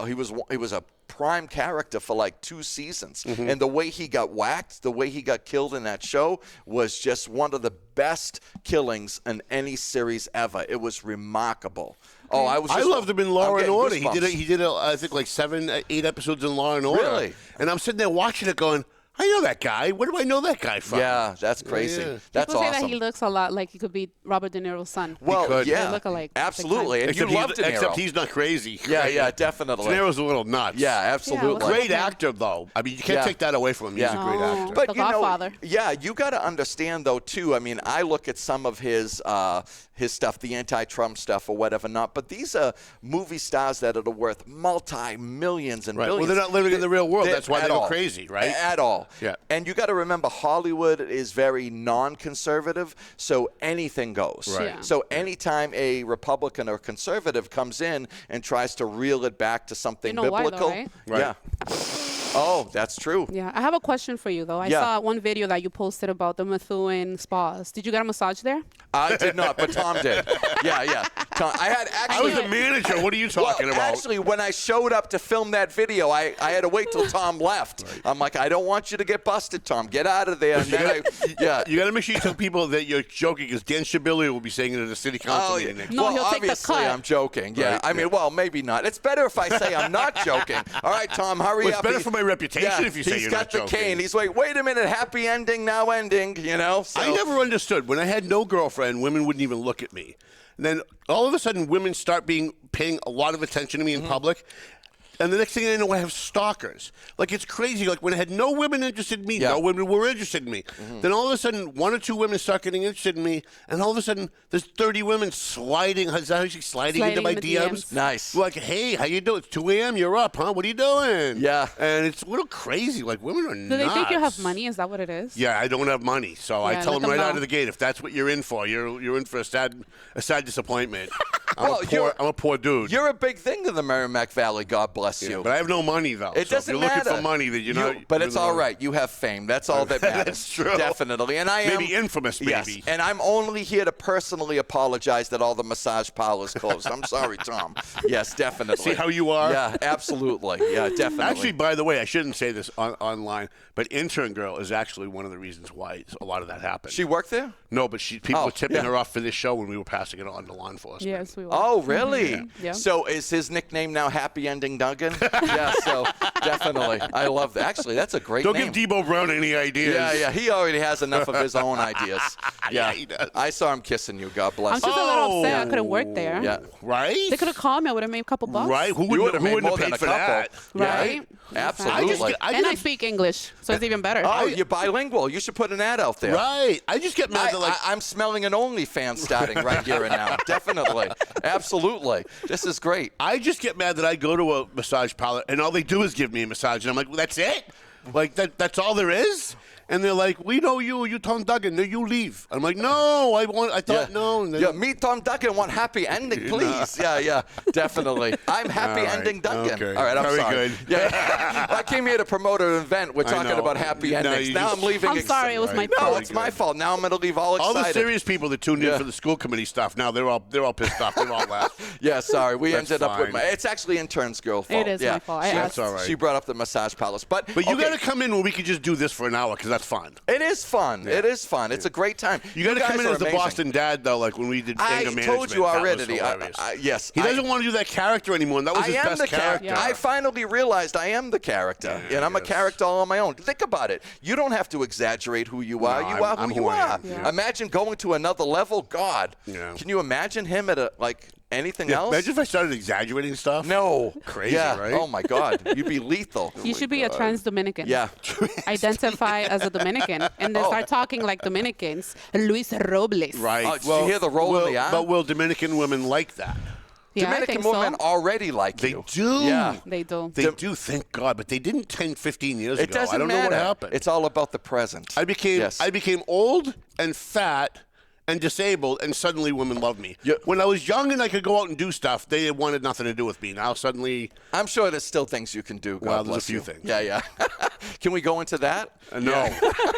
He was a prime character for like 2 seasons. And the way he got whacked, the way he got killed in that show was just one of the best killings in any series ever. It was remarkable. Oh, I loved him in Law and Order. Goosebumps. He did I think like 7, 8 episodes in Law and Order. Really? And I'm sitting there watching it, going, I know that guy. Where do I know that guy from? Yeah, that's crazy. Yeah. That's People say awesome. that he looks a lot like he could be Robert De Niro's son. Well, could. yeah, They look alike. absolutely. And Except, you love De Niro. except he's not crazy. Yeah, yeah, definitely. De Niro's a little nuts. Yeah, absolutely. what's Great Okay. actor, though. I mean, you can't Yeah. take that away from him. He's Yeah. a great No. actor. But The you know, Godfather. yeah, you got to understand though too. I mean, I look at some of his stuff, the anti-Trump stuff or whatever not. But these are movie stars that are worth multi-millions and Right. Well, billions. they're not living in the real world. That's why they at go all. crazy, right? At all. Yeah. And you got to remember, Hollywood is very non-conservative, so anything goes. Right. Yeah. So anytime a Republican or conservative comes in and tries to reel it back to something You know why, though, biblical, right? Right. yeah. Oh, that's true. Yeah, I have a question for you though. I Yeah. saw one video that you posted about the Methuen spas. Did you get a massage there? I did not, but Tom did. Yeah. Tom, I had actually. I was the manager. What are you talking well, about? Actually, when I showed up to film that video, I had to wait till Tom left. I'm like, I don't want you to get busted, Tom. Get out of there. And then yeah. You got to make sure you tell people that you're joking, because Dan Shabilia will be saying it at the city council Oh, meeting yeah. next No, well, he'll take the obviously, cut. I'm joking. Yeah, Right, I mean, well, maybe not. It's better if I say I'm not joking. All right, Tom, hurry Well, it's up. better for my reputation yeah, if you say he's you're got not the joking. cane. He's like, wait a minute, happy ending, now ending, you know? So, I never understood. When I had no girlfriend, women wouldn't even look at me. And then all of a sudden, women start paying a lot of attention to me in public. And the next thing I know, I have stalkers. Like, it's crazy. Like, when I had no women interested in me, no women were interested in me. Then all of a sudden, 1 or 2 women start getting interested in me, and all of a sudden, there's 30 women sliding into my in the DMs. Nice. Like, hey, how you doing? It's 2 a.m., you're up, huh? What are you doing? Yeah. And it's a little crazy. Like, women are Do nuts. they think you have money? Is that what it is? Yeah, I don't have money, so I Yeah, tell let them right them out know. of the gate, if that's what you're in for, you're in for a sad disappointment. Well, I'm a poor dude. You're a big thing in the Merrimack Valley. God bless you. But I have no money, though. It so doesn't if you're matter. looking for money, then you're not. But it's all right. You have fame. That's all that matters. That's true. Definitely. And I am Maybe infamous, maybe. Yes. And I'm only here to personally apologize that all the massage parlors closed. I'm sorry, Tom. Yes, definitely. See how you are? Yeah, absolutely. Yeah, definitely. Actually, by the way, I shouldn't say this online, but intern girl is actually one of the reasons why a lot of that happened. She worked there? No, but people Oh, were tipping yeah. her off for this show when we were passing it on to law enforcement. Yes, we will. Oh, really? Yeah. So is his nickname now Happy Ending Duggan? Yeah, so definitely. I love that. Actually, that's a great Don't name. give Debo Brown any ideas. Yeah, he already has enough of his own ideas. Yeah, he does. I saw him kissing you. God bless I'm just you. a little upset. I couldn't work there. Yeah. Right? They could have called me. I would have made a couple bucks. Right? Who You wouldn't would've made more have than paid a for couple. that? Right? Absolutely. And I speak English, so it's even better. Oh, you're bilingual. You should put an ad out there. Right. I just get mad that, I'm smelling an OnlyFans starting right here and now. Definitely. Absolutely. This is great. I just get mad that I go to a massage parlor and all they do is give me a massage, and I'm like, well, that's it? Like that's all there is? And they're like, we know you Tom Duggan. No, you leave. I'm like, no, I thought no. And Yeah, me, Tom Duggan, want happy ending, please. Yeah, definitely. I'm happy All right, ending Duggan. okay. All right, I'm Very sorry. good. Yeah. I came here to promote an event. We're talking know. about happy No, endings. you Now just- I'm leaving. I'm sorry, it was my No, fault. it's my fault. Now I'm going to leave all All excited. the serious people that tuned in Yeah. for the school committee stuff, now they're all pissed off. They're all laughing. Yeah, sorry. We That's ended up with fine. it's actually intern's girl fault. It is yeah. my fault. I She- asked. That's all right. She brought up the massage palace. But But you okay, got to come in where we could just do this for an hour because that's fun. It is fun. It is fun. It's a great time. You got to guys come in are as the amazing. Boston dad, though, like when we did I anger management. told you That was already. hilarious. Yes. He doesn't want to do that character anymore, and that was I his am best the character. character. I finally realized I am the character, and I'm a character all on my own. Think about it. You don't have to exaggerate who you are. No, You are I'm who who you I are. am. Yeah. Imagine going to another level. God, Yeah. can you imagine him at anything Yeah, else? imagine if I started exaggerating stuff. No. Crazy, yeah. right? Oh my God, you'd be lethal. You should be a trans Dominican. Yeah. Identify as a Dominican and then start talking like Dominicans. Luis Robles. Right. Oh, did you hear the roll in the eye? But will Dominican women like that? Yeah, I Dominican think women so. already like They you. do. Yeah. They do. They do, thank God. But they didn't 10, 15 years It ago. doesn't I don't matter. know what happened. It's all about the present. I became Yes. old and fat and disabled, and suddenly women love me. Yeah. When I was young and I could go out and do stuff, they wanted nothing to do with me. Now suddenly, I'm sure there's still things you can do. God Well, there's a bless few you. things. Yeah. Can we go into that? no.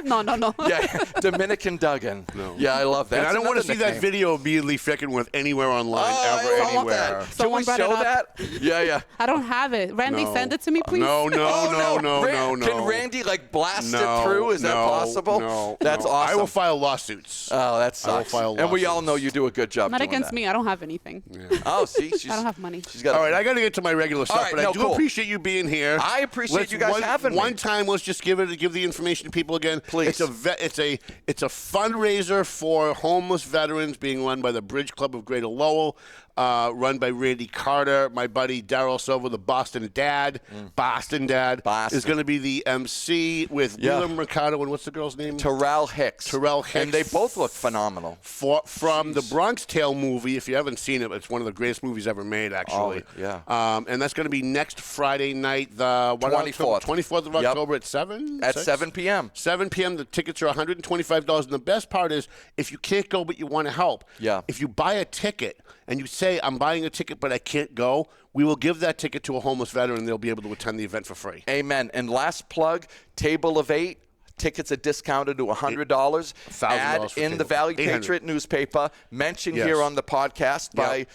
No. Yeah, Dominican Duggan. No. Yeah, I love that. And I don't want to see Another that nickname. video immediately freaking with anywhere online, Oh, ever, I love anywhere. that. Can Someone we brought show it up. that? Yeah. I don't have it. Randy, No. send it to me, please. No. Can Randy blast it through? Is that possible? No. That's no. awesome. I will file lawsuits. Oh, that I will sucks. file And we all lawsuits. know you do a good job. Not doing against that. me. I don't have anything. Oh, see, she's, I don't have money. She's got. All right, I got to get to my regular stuff, right, but I no, do cool. appreciate you being here. I appreciate you guys having me. One time, let's just give the information to people again. Please. It's a fundraiser for homeless veterans being run by the Bridge Club of Greater Lowell, run by Randy Carter, my buddy Daryl Silver, the Boston Dad. Boston Dad Boston. is going to be the MC with Yeah. Willem Mercado and what's the girl's name? Terrell Hicks. Terrell Hicks. And they both look phenomenal. From the Bronx Tale movie. If you haven't seen it, it's one of the greatest movies ever made, actually. Oh, yeah. And that's going to be next Friday night, the 24th. 24th of Yep. October at 7? At 6? 7 p.m. 7 p.m. The tickets are $125. And the best part is, if you can't go but you want to help, Yeah. if you buy a ticket and you say, I'm buying a ticket but I can't go, we will give that ticket to a homeless veteran and they'll be able to attend the event for free. Amen. And last plug, table of 8. Tickets are discounted to $100. $1,000 Ad for in the table. Valley 800. Patriot newspaper. Mentioned Yes. here on the podcast by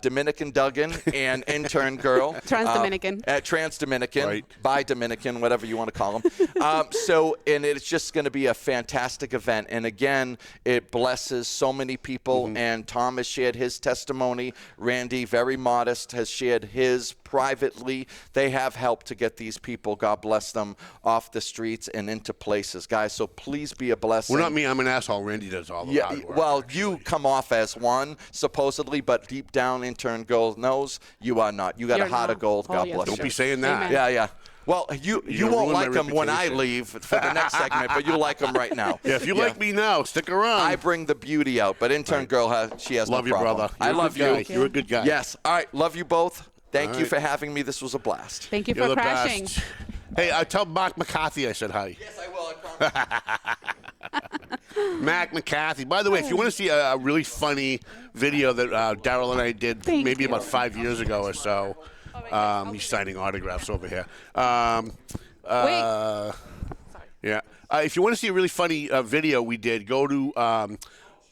Dominican Duggan and intern girl. Trans-Dominican. Trans-Dominican. Right. By Dominican, whatever you want to call them. And it's just going to be a fantastic event. And again, it blesses so many people. And Tom has shared his testimony. Randy, very modest, has shared his privately. They have helped to get these people, God bless them, off the streets and into places places, guys. So please be a blessing. Well, not me. I'm an asshole. Randy does all the hard work. Well, actually. you come off as one, supposedly, but deep down, intern girl knows you are not. You got You're a heart of not. gold. Oh, God yes. bless Don't you. be saying that. Amen. Yeah, yeah. Well, you You're won't ruin my like him when I reputation. leave for the next segment, but you like him right now. Yeah, if you like me now, stick around. I bring the beauty out, but intern girl, she has love no you, problem. brother. I You're a love good you. guy. You're a good guy. Yes. All right. Love you both. Thank All you right. for having me. This was a blast. Thank you You're for the crashing. best. Hey, tell Mark McCarthy I said hi. Yes, I will. I promise. Mac McCarthy. By the way, if you want to see a really funny video that Daryl and I did Thank you. about 5 years ago or so, he's signing autographs over here. Yeah. If you want to see a really funny video we did, go to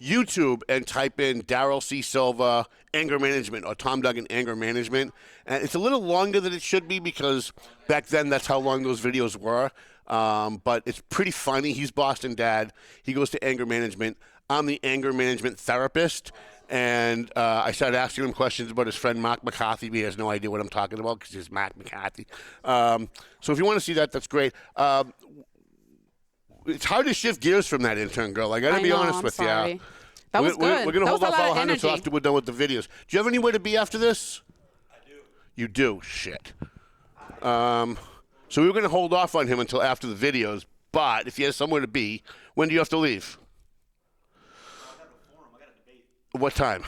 YouTube and type in Daryl C. Silva anger management or Tom Duggan anger management. And it's a little longer than it should be because back then that's how long those videos were. But it's pretty funny. He's Boston Dad. He goes to anger management. I'm the anger management therapist. And I started asking him questions about his friend Mark McCarthy. He has no idea what I'm talking about because he's Mark McCarthy. So if you want to see that, that's great. It's hard to shift gears from that, intern girl. I got to be honest with you. That was good. We're going to hold That was off a lot all of 100 until energy. after we're done with the videos. Do you have anywhere to be after this? I do. You do? Shit. So we were going to hold off on him until after the videos, but if he has somewhere to be, when do you have to leave? What time?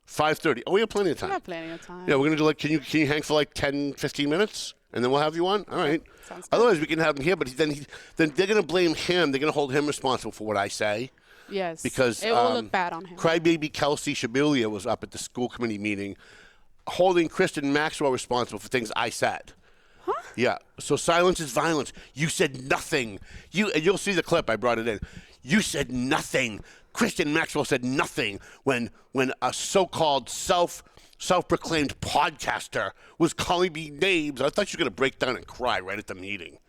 5:30. Oh, we have plenty of time. We have plenty of time. Yeah, we're going to do like, can you hang for like 10, 15 minutes? And then we'll have you on? All right. Sounds good. Otherwise, we can have him here, but then they're going to blame him. They're going to hold him responsible for what I say. Yes. Because it will look bad on him. Crybaby Kelsey Shabilia was up at the school committee meeting holding Kristen Maxwell responsible for things I said. Huh? Yeah. So silence is violence. You said nothing. And you'll see the clip. I brought it in. You said nothing. Kristen Maxwell said nothing when a so-called self-proclaimed podcaster was calling me names. I thought she was going to break down and cry right at the meeting.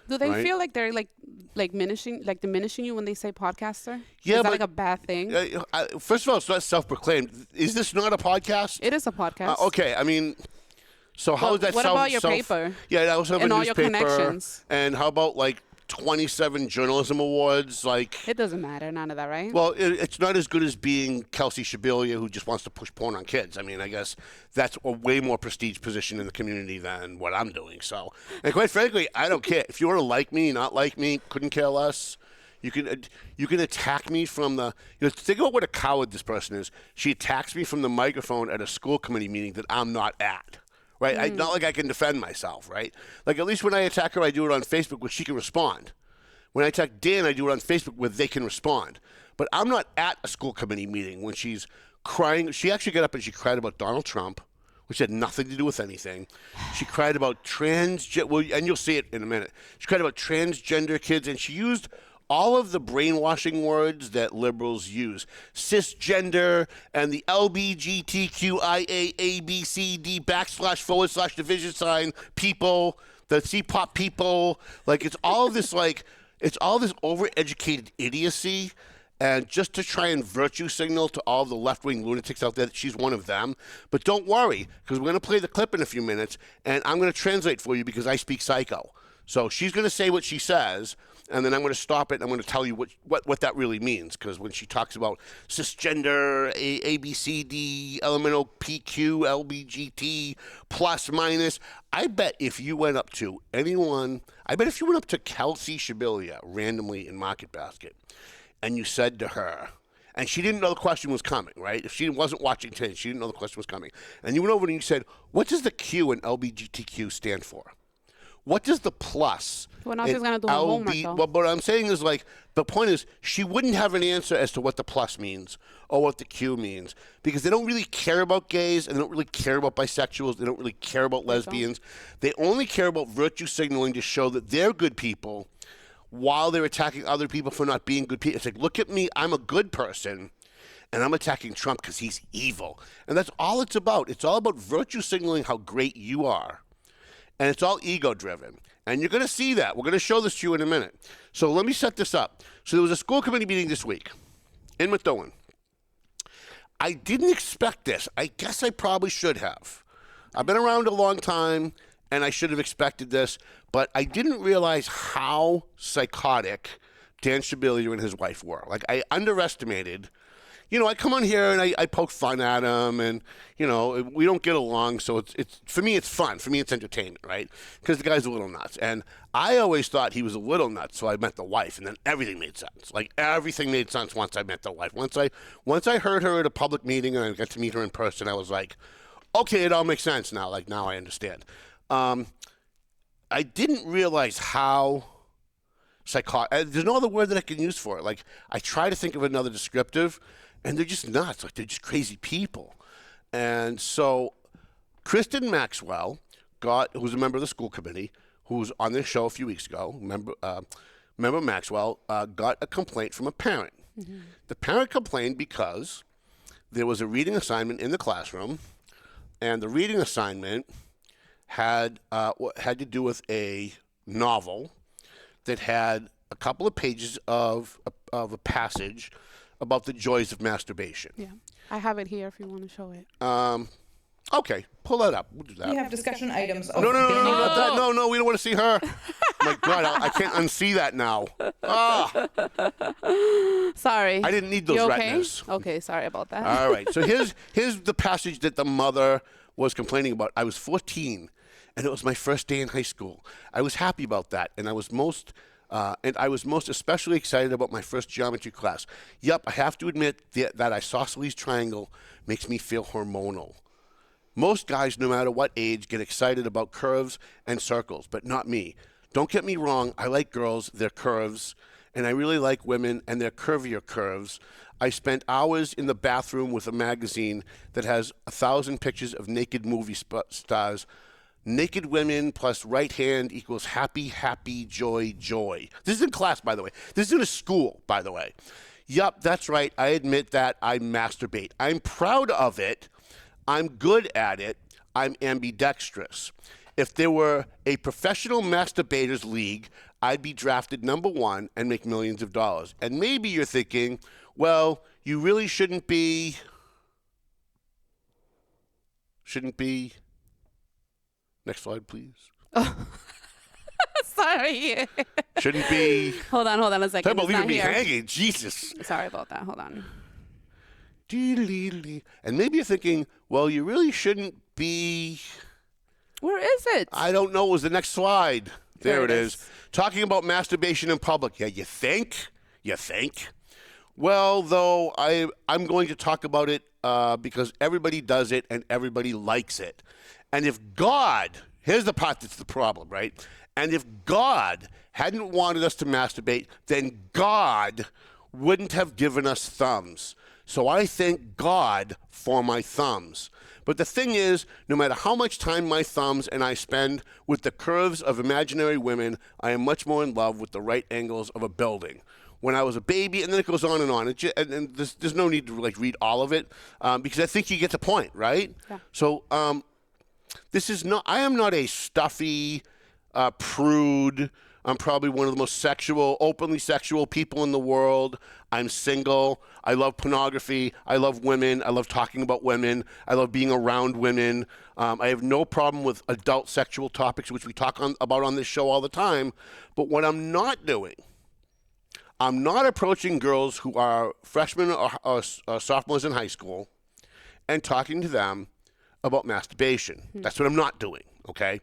Do they Right. feel like they're like diminishing you when they say podcaster? Yeah, is that but- like a bad thing? First of all, it's not self-proclaimed. Is this not a podcast? It is a podcast. Okay, I mean, so how Well, is that what about your paper? Yeah, I also have And a all your newspaper. connections? And how about like 27 journalism awards? Like, It doesn't matter, none of that, right? well, it's not as good as being Kelsey Shabilia, who just wants to push porn on kids. I mean, I guess that's a way more prestige position in the community than what I'm doing. So, and quite frankly, I don't care. If you want to like me, not like me, couldn't care less. You can attack me from the. Think about what a coward this person is. She attacks me from the microphone at a school committee meeting that I'm not at. Right? Not like I can defend myself, right? Like, at least when I attack her, I do it on Facebook where she can respond. When I attack Dan, I do it on Facebook where they can respond. But I'm not at a school committee meeting when she's crying. She actually got up and she cried about Donald Trump, which had nothing to do with anything. She cried about and you'll see it in a minute. She cried about transgender kids, and she used all of the brainwashing words that liberals use. Cisgender and the LBGTQIA ABCD / division sign people, the C-pop people. Like, it's all this overeducated idiocy. And just to try and virtue signal to all the left-wing lunatics out there that she's one of them. But don't worry, because we're going to play the clip in a few minutes, and I'm going to translate for you because I speak psycho. So she's going to say what she says, and then I'm going to stop it, and I'm going to tell you what that really means. Because when she talks about cisgender, ABCD, elemental PQ, LBGT, plus, minus, I bet if you went up to Kelsey Shabilia randomly in Market Basket, and you said to her, and she didn't know the question was coming, right? If she wasn't watching today, she didn't know the question was coming. And you went over and you said, what does the Q in LBGTQ stand for? What does the plus? Well, now in she's gonna do her homework, though. Well, what I'm saying is, like, the point is she wouldn't have an answer as to what the plus means or what the Q means because they don't really care about gays and they don't really care about bisexuals. They don't really care about lesbians. They only care about virtue signaling to show that they're good people while they're attacking other people for not being good people. It's like, look at me, I'm a good person, and I'm attacking Trump because he's evil. And that's all it's about. It's all about virtue signaling how great you are. And it's all ego-driven. And you're going to see that. We're going to show this to you in a minute. So let me set this up. So there was a school committee meeting this week in Methuen. I didn't expect this. I guess I probably should have. I've been around a long time, and I should have expected this. but I didn't realize how psychotic Dan Shabilia and his wife were. Like, I underestimated. I come on here and I poke fun at him, and we don't get along. So it's for me, it's fun. For me, it's entertainment, right? Because the guy's a little nuts, and I always thought he was a little nuts. So I met the wife, and then everything made sense. Like, everything made sense once I met the wife. Once I heard her at a public meeting and I got to meet her in person, I was like, okay, it all makes sense now. Like, now I understand. I didn't realize how psychotic. There's no other word that I can use for it. Like, I try to think of another descriptive. And they're just nuts. Like, they're just crazy people. And so Kristen Maxwell who's a member of the school committee, who was on this show a few weeks ago, member Maxwell, got a complaint from a parent. Mm-hmm. The parent complained because there was a reading assignment in the classroom, and the reading assignment had to do with a novel that had a couple of pages of a passage about the joys of masturbation. Yeah, I have it here if you want to show it. Okay, pull that up. We'll do that. We have discussion items. Of No, not that. No, we don't want to see her. My God, I can't unsee that now. Sorry. I didn't need those You okay? retinas. Okay, sorry about that. All right, so here's the passage that the mother was complaining about. I was 14, and it was my first day in high school. I was happy about that, and I was most especially excited about my first geometry class. Yup, I have to admit that isosceles triangle makes me feel hormonal. Most guys, no matter what age, get excited about curves and circles, but not me. Don't get me wrong, I like girls, their curves, and I really like women and their curvier curves. I spent hours in the bathroom with a magazine that has 1,000 pictures of naked movie stars. Naked women plus right hand equals happy, happy, joy, joy. This is in class, by the way. This is in a school, by the way. Yup, that's right. I admit that I masturbate. I'm proud of it. I'm good at it. I'm ambidextrous. If there were a professional masturbators league, I'd be drafted number 1 and make millions of dollars. And maybe you're thinking, well, you really shouldn't be. Next slide, please. Sorry. Shouldn't be. Hold on a second. Talk about It's leaving not me here. hanging. Jesus. Sorry about that. Hold on. And maybe you're thinking, well, you really shouldn't be. Where is it? I don't know. It was the next slide. There it is. is. Talking about masturbation in public. Yeah, you think? Well, though, I'm going to talk about it because everybody does it and everybody likes it. And if God, here's the part that's the problem, right? And if God hadn't wanted us to masturbate, then God wouldn't have given us thumbs. So I thank God for my thumbs. But the thing is, no matter how much time my thumbs and I spend with the curves of imaginary women, I am much more in love with the right angles of a building. When I was a baby, and then it goes on and on. And there's no need to read all of it because I think you get the point, right? Yeah. So I am not a stuffy prude. I'm probably one of the most openly sexual people in the world. I'm single. I love pornography. I love women. I love talking about women. I love being around women. I have no problem with adult sexual topics, which we talk about on this show all the time. But what I'm not doing, I'm not approaching girls who are freshmen or sophomores in high school and talking to them about masturbation. That's what I'm not doing, okay?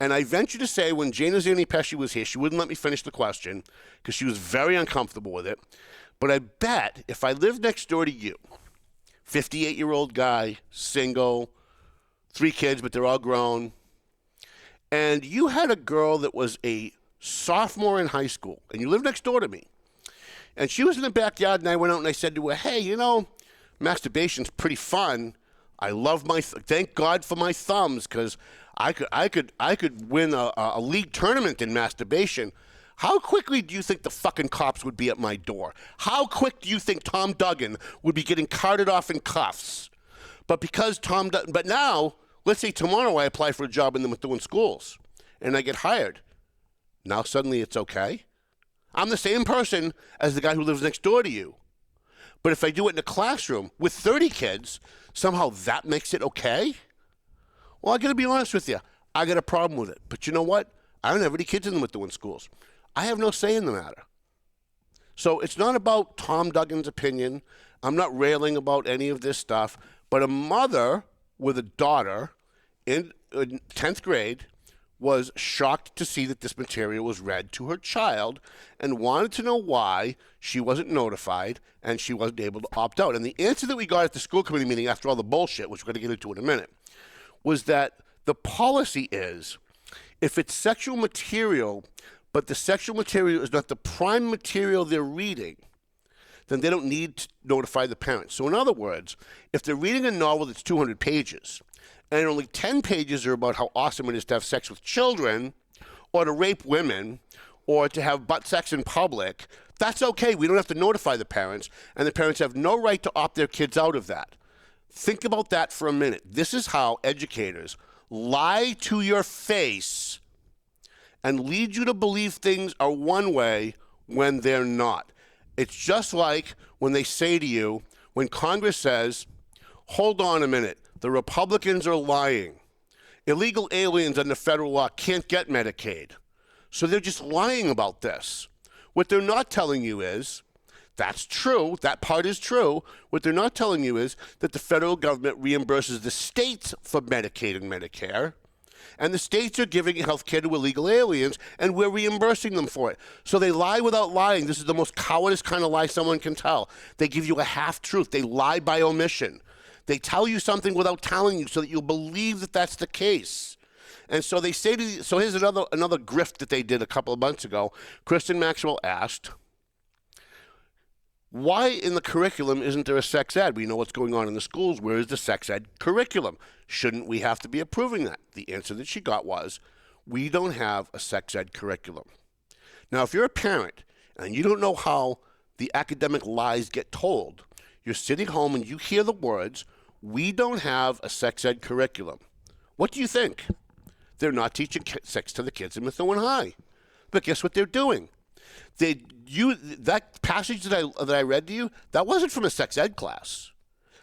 And I venture to say when Jana Zani-Pesci was here, she wouldn't let me finish the question because she was very uncomfortable with it. But I bet if I lived next door to you, 58-year-old guy, single, 3 kids, but they're all grown, and you had a girl that was a sophomore in high school, and you lived next door to me, and she was in the backyard, and I went out and I said to her, hey, masturbation's pretty fun. I love thank God for my thumbs because I could win a league tournament in masturbation. How quickly do you think the fucking cops would be at my door? How quick do you think Tom Duggan would be getting carted off in cuffs? But but now, let's say tomorrow I apply for a job in the Methuen schools and I get hired. Now suddenly it's okay. I'm the same person as the guy who lives next door to you. But if I do it in a classroom with 30 kids, somehow that makes it okay? Well, I got to be honest with you. I got a problem with it. But you know what? I don't have any kids in the Methuen schools. I have no say in the matter. So it's not about Tom Duggan's opinion. I'm not railing about any of this stuff. But a mother with a daughter in 10th grade was shocked to see that this material was read to her child and wanted to know why she wasn't notified and she wasn't able to opt out. And the answer that we got at the school committee meeting after all the bullshit, which we're going to get into in a minute, was that the policy is if it's sexual material, but the sexual material is not the prime material they're reading, then they don't need to notify the parents. So in other words, if they're reading a novel that's 200 pages, and only 10 pages are about how awesome it is to have sex with children, or to rape women, or to have butt sex in public, that's okay. We don't have to notify the parents, and the parents have no right to opt their kids out of that. Think about that for a minute. This is how educators lie to your face and lead you to believe things are one way when they're not. It's just like when they say to you, when Congress says, hold on a minute, the Republicans are lying. Illegal aliens under federal law can't get Medicaid. So they're just lying about this. What they're not telling you is, that's true, that part is true. What they're not telling you is that the federal government reimburses the states for Medicaid and Medicare, and the states are giving health care to illegal aliens, and we're reimbursing them for it. So they lie without lying. This is the most cowardice kind of lie someone can tell. They give you a half-truth. They lie by omission. They tell you something without telling you so that you'll believe that that's the case. And so they say to you, so here's another grift that they did a couple of months ago. Kristen Maxwell asked, why in the curriculum isn't there a sex ed? We know what's going on in the schools. Where is the sex ed curriculum? Shouldn't we have to be approving that? The answer that she got was, we don't have a sex ed curriculum. Now, if you're a parent and you don't know how the academic lies get told, you're sitting home and you hear the words, we don't have a sex ed curriculum. What do you think? They're not teaching sex to the kids in Methuen High. But guess what they're doing? That passage that I read to you, that wasn't from a sex ed class.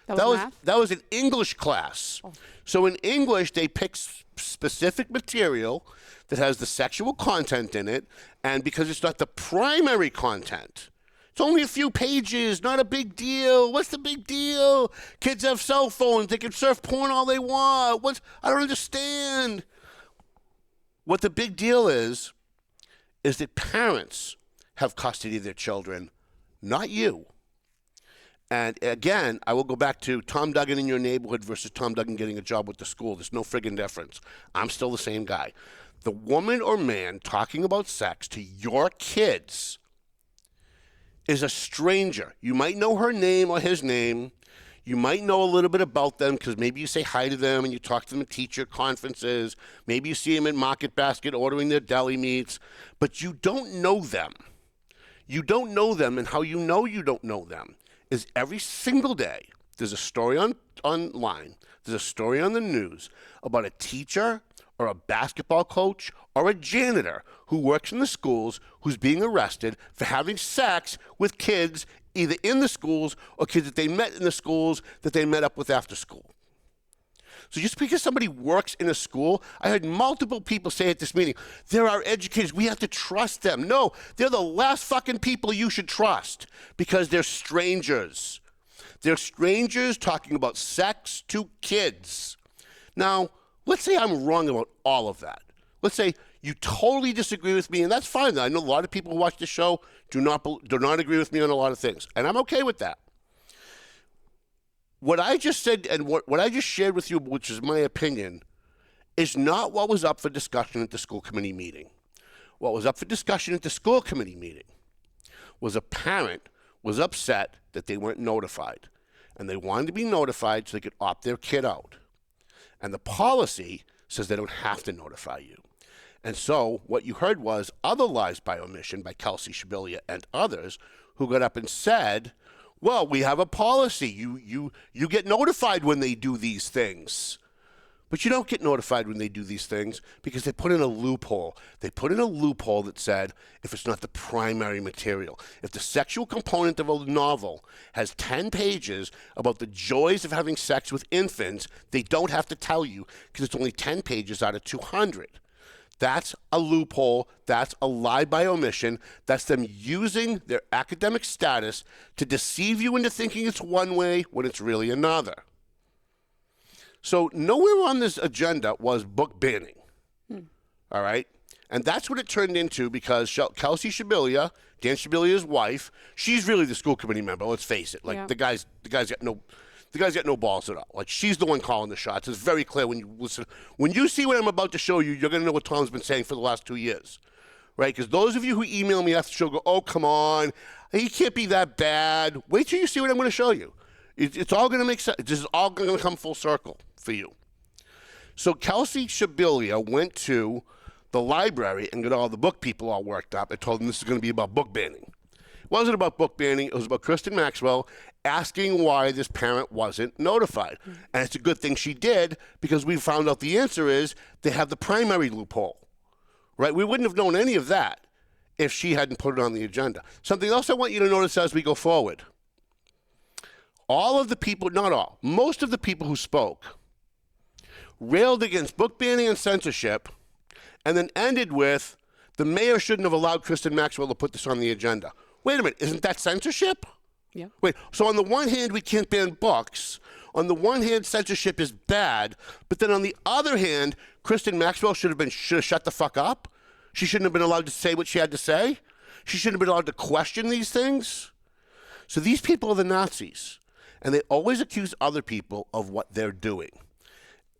That was an English class. Oh. So in English, they pick specific material that has the sexual content in it, and because it's not the primary content, it's only a few pages, not a big deal. What's the big deal? Kids have cell phones. They can surf porn all they want. I don't understand. What the big deal is that parents have custody of their children, not you. And again, I will go back to Tom Duggan in your neighborhood versus Tom Duggan getting a job with the school. There's no friggin' difference. I'm still the same guy. The woman or man talking about sex to your kids is a stranger. You might know her name or his name. You might know a little bit about them because maybe you say hi to them and you talk to them at teacher conferences. Maybe you see them at Market Basket ordering their deli meats. But you don't know them. You don't know them, and how you know don't them is every single day there's a story online, there's a story on the news about a teacher or a basketball coach or a janitor who works in the schools who's being arrested for having sex with kids either in the schools or kids that they met in the schools that they met up with after school. So just because somebody works in a school, I heard multiple people say at this meeting, there are educators, we have to trust them. No, they're the last fucking people you should trust because they're strangers. They're strangers talking about sex to kids. Now, let's say I'm wrong about all of that. Let's say you totally disagree with me, and that's fine. I know a lot of people who watch the show do not agree with me on a lot of things, and I'm okay with that. What I just said and what I just shared with you, which is my opinion, is not what was up for discussion at the school committee meeting. What was up for discussion at the school committee meeting was a parent was upset that they weren't notified, and they wanted to be notified so they could opt their kid out. And the policy says they don't have to notify you. And so what you heard was other lies by omission by Kelsey Shabilia and others who got up and said, well, we have a policy. You get notified when they do these things. But you don't get notified when they do these things because they put in a loophole. They put in a loophole that said if it's not the primary material, if the sexual component of a novel has 10 pages about the joys of having sex with infants, they don't have to tell you because it's only 10 pages out of 200. That's a loophole. That's a lie by omission. That's them using their academic status to deceive you into thinking it's one way when it's really another. So nowhere on this agenda was book banning. All right? And that's what it turned into because Kelsey Shabilia, Dan Shabilia's wife, she's really the school committee member, let's face it. Like, the guy's got no balls at all. Like, she's the one calling the shots. It's very clear when you listen. When you see what I'm about to show you, you're going to know what Tom's been saying for the last 2 years, right? Because those of you who email me after the show go, oh, come on. He can't be that bad. Wait till you see what I'm going to show you. It's all going to make sense. This is all going to come full circle for you. So Kelsey Shabilia went to the library and got all the book people all worked up and told them this is going to be about book banning. It wasn't about book banning. It was about Kristen Maxwell asking why this parent wasn't notified. And it's a good thing she did because we found out the answer is they have the primary loophole, right? We wouldn't have known any of that if she hadn't put it on the agenda. Something else I want you to notice as we go forward. All of the people, not all, most of the people who spoke railed against book banning and censorship and then ended with the mayor shouldn't have allowed Kristen Maxwell to put this on the agenda. Wait a minute, isn't that censorship? Yeah. Wait, so on the one hand, we can't ban books. On the one hand, censorship is bad. But then on the other hand, Kristen Maxwell should have shut the fuck up. She shouldn't have been allowed to say what she had to say. She shouldn't have been allowed to question these things. So these people are the Nazis. And they always accuse other people of what they're doing.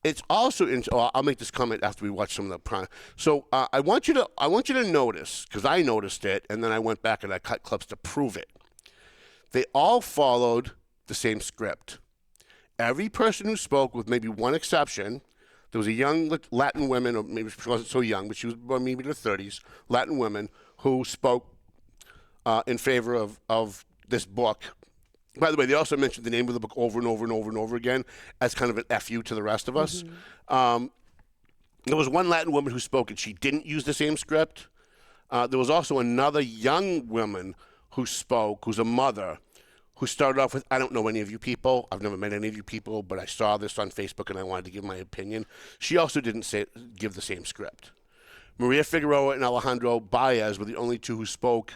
It's also, I'll make this comment after we watch some of the prime. So I want you to notice, because I noticed it, and then I went back and I cut clips to prove it. They all followed the same script. Every person who spoke, with maybe one exception, there was a young Latin woman, or maybe she wasn't so young, but she was maybe in her 30s, Latin woman, who spoke in favor of this book. By the way, they also mentioned the name of the book over and over and over and over again as kind of an FU to the rest of us. There was one Latin woman who spoke, and she didn't use the same script. There was also another young woman who spoke, who's a mother, who started off with, I don't know any of you people. I've never met any of you people, but I saw this on Facebook, and I wanted to give my opinion. She also didn't give the same script. Maria Figueroa and Alejandro Baez were the only two who spoke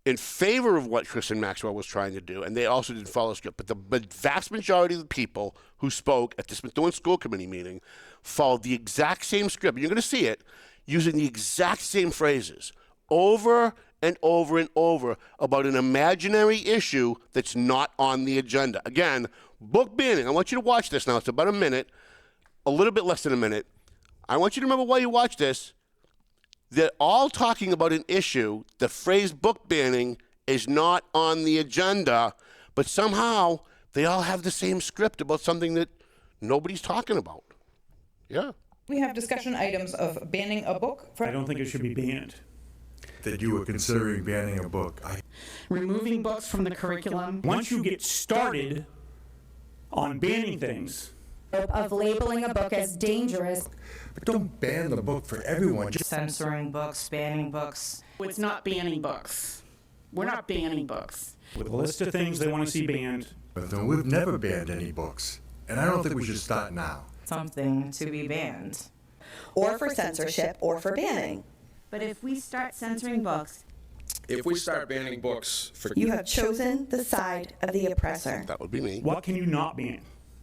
in favor of what Kristen Maxwell was trying to do, and they also didn't follow script. But the vast majority of the people who spoke at this Methuen School Committee meeting followed the exact same script. You're going to see it using the exact same phrases over and over and over about an imaginary issue that's not on the agenda. Again, book banning. I want you to watch this now. It's about a minute, a little bit less than a minute. I want you to remember while you watch this, they're all talking about an issue. The phrase book banning is not on the agenda, but somehow they all have the same script about something that nobody's talking about. Yeah. We have discussion items of banning a book. I don't think it should be banned. That you were considering banning a book. Removing books from the curriculum. Once you get started on banning things, of labeling a book as dangerous. But don't ban the book for everyone. Just Censoring books, banning books. It's not banning books. We're not banning books. with a list of things they want to see banned. But then we've never banned any books. And I don't think we should start now. Something to be banned. Or for censorship or for banning. But if we start censoring books, if we start banning books for... You have chosen the side of the oppressor. That would be me. What can you not ban?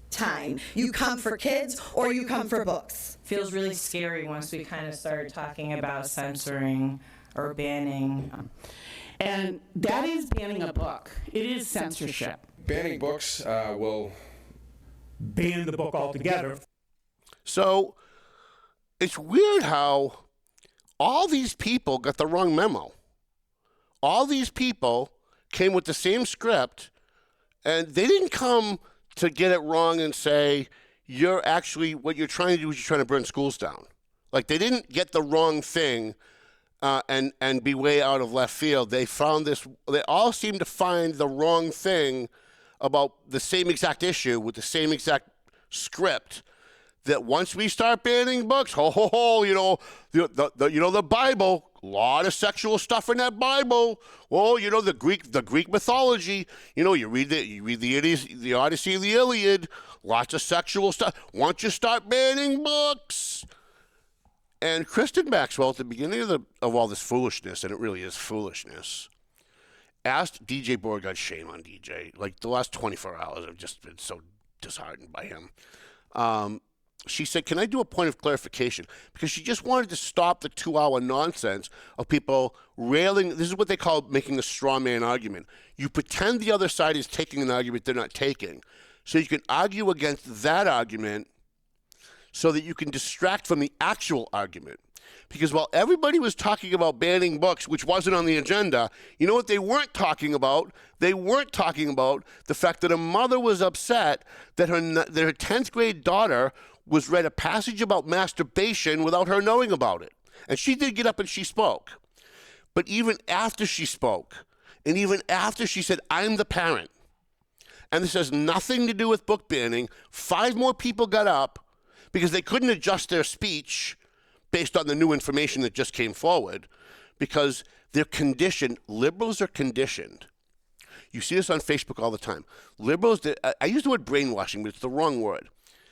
Time. You come for kids or you come for books. Feels really scary once we kind of started talking about censoring or banning. And that is banning a book. It is censorship. Banning books will ban the book altogether. So it's weird how all these people got the wrong memo. All these people came with the same script, and they didn't come to get it wrong and say, you're actually, what you're trying to do is you're trying to burn schools down. Like, they didn't get the wrong thing and be way out of left field. They found this, they all seem to find the wrong thing about the same exact issue with the same exact script. That once we start banning books, you know, the Bible, a lot of sexual stuff in that Bible. Oh, you know, the Greek mythology. You know, you read the Odyssey and the Iliad, lots of sexual stuff. Once you start banning books, And Kristen Maxwell, at the beginning of all this foolishness, and it really is foolishness, asked DJ Beauregard, shame on DJ. Like, the last 24 hours, I've just been so disheartened by him. She said, can I do a point of clarification? Because she just wanted to stop the 2-hour nonsense of people railing. This is what they call making a straw man argument. You pretend the other side is taking an argument they're not taking. So you can argue against that argument so that you can distract from the actual argument. Because while everybody was talking about banning books, which wasn't on the agenda, you know what they weren't talking about? They weren't talking about the fact that a mother was upset that her 10th grade daughter was read a passage about masturbation without her knowing about it. And she did get up and she spoke. But even after she spoke, and even after she said, I'm the parent, and this has nothing to do with book banning, 5 more people got up because they couldn't adjust their speech based on the new information that just came forward, because they're conditioned. Liberals are conditioned. You see this on Facebook all the time. Liberals, I use the word brainwashing, but it's the wrong word.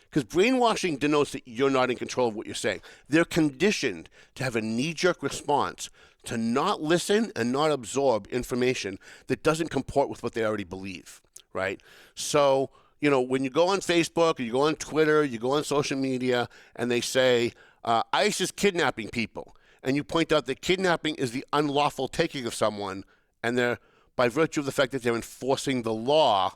Because brainwashing denotes that you're not in control of what you're saying. They're conditioned to have a knee-jerk response, to not listen and not absorb information that doesn't comport with what they already believe, right? So, you know, when you go on Facebook or you go on Twitter, you go on social media, and they say, ICE is kidnapping people, and you point out that kidnapping is the unlawful taking of someone, and they're, by virtue of the fact that they're enforcing the law,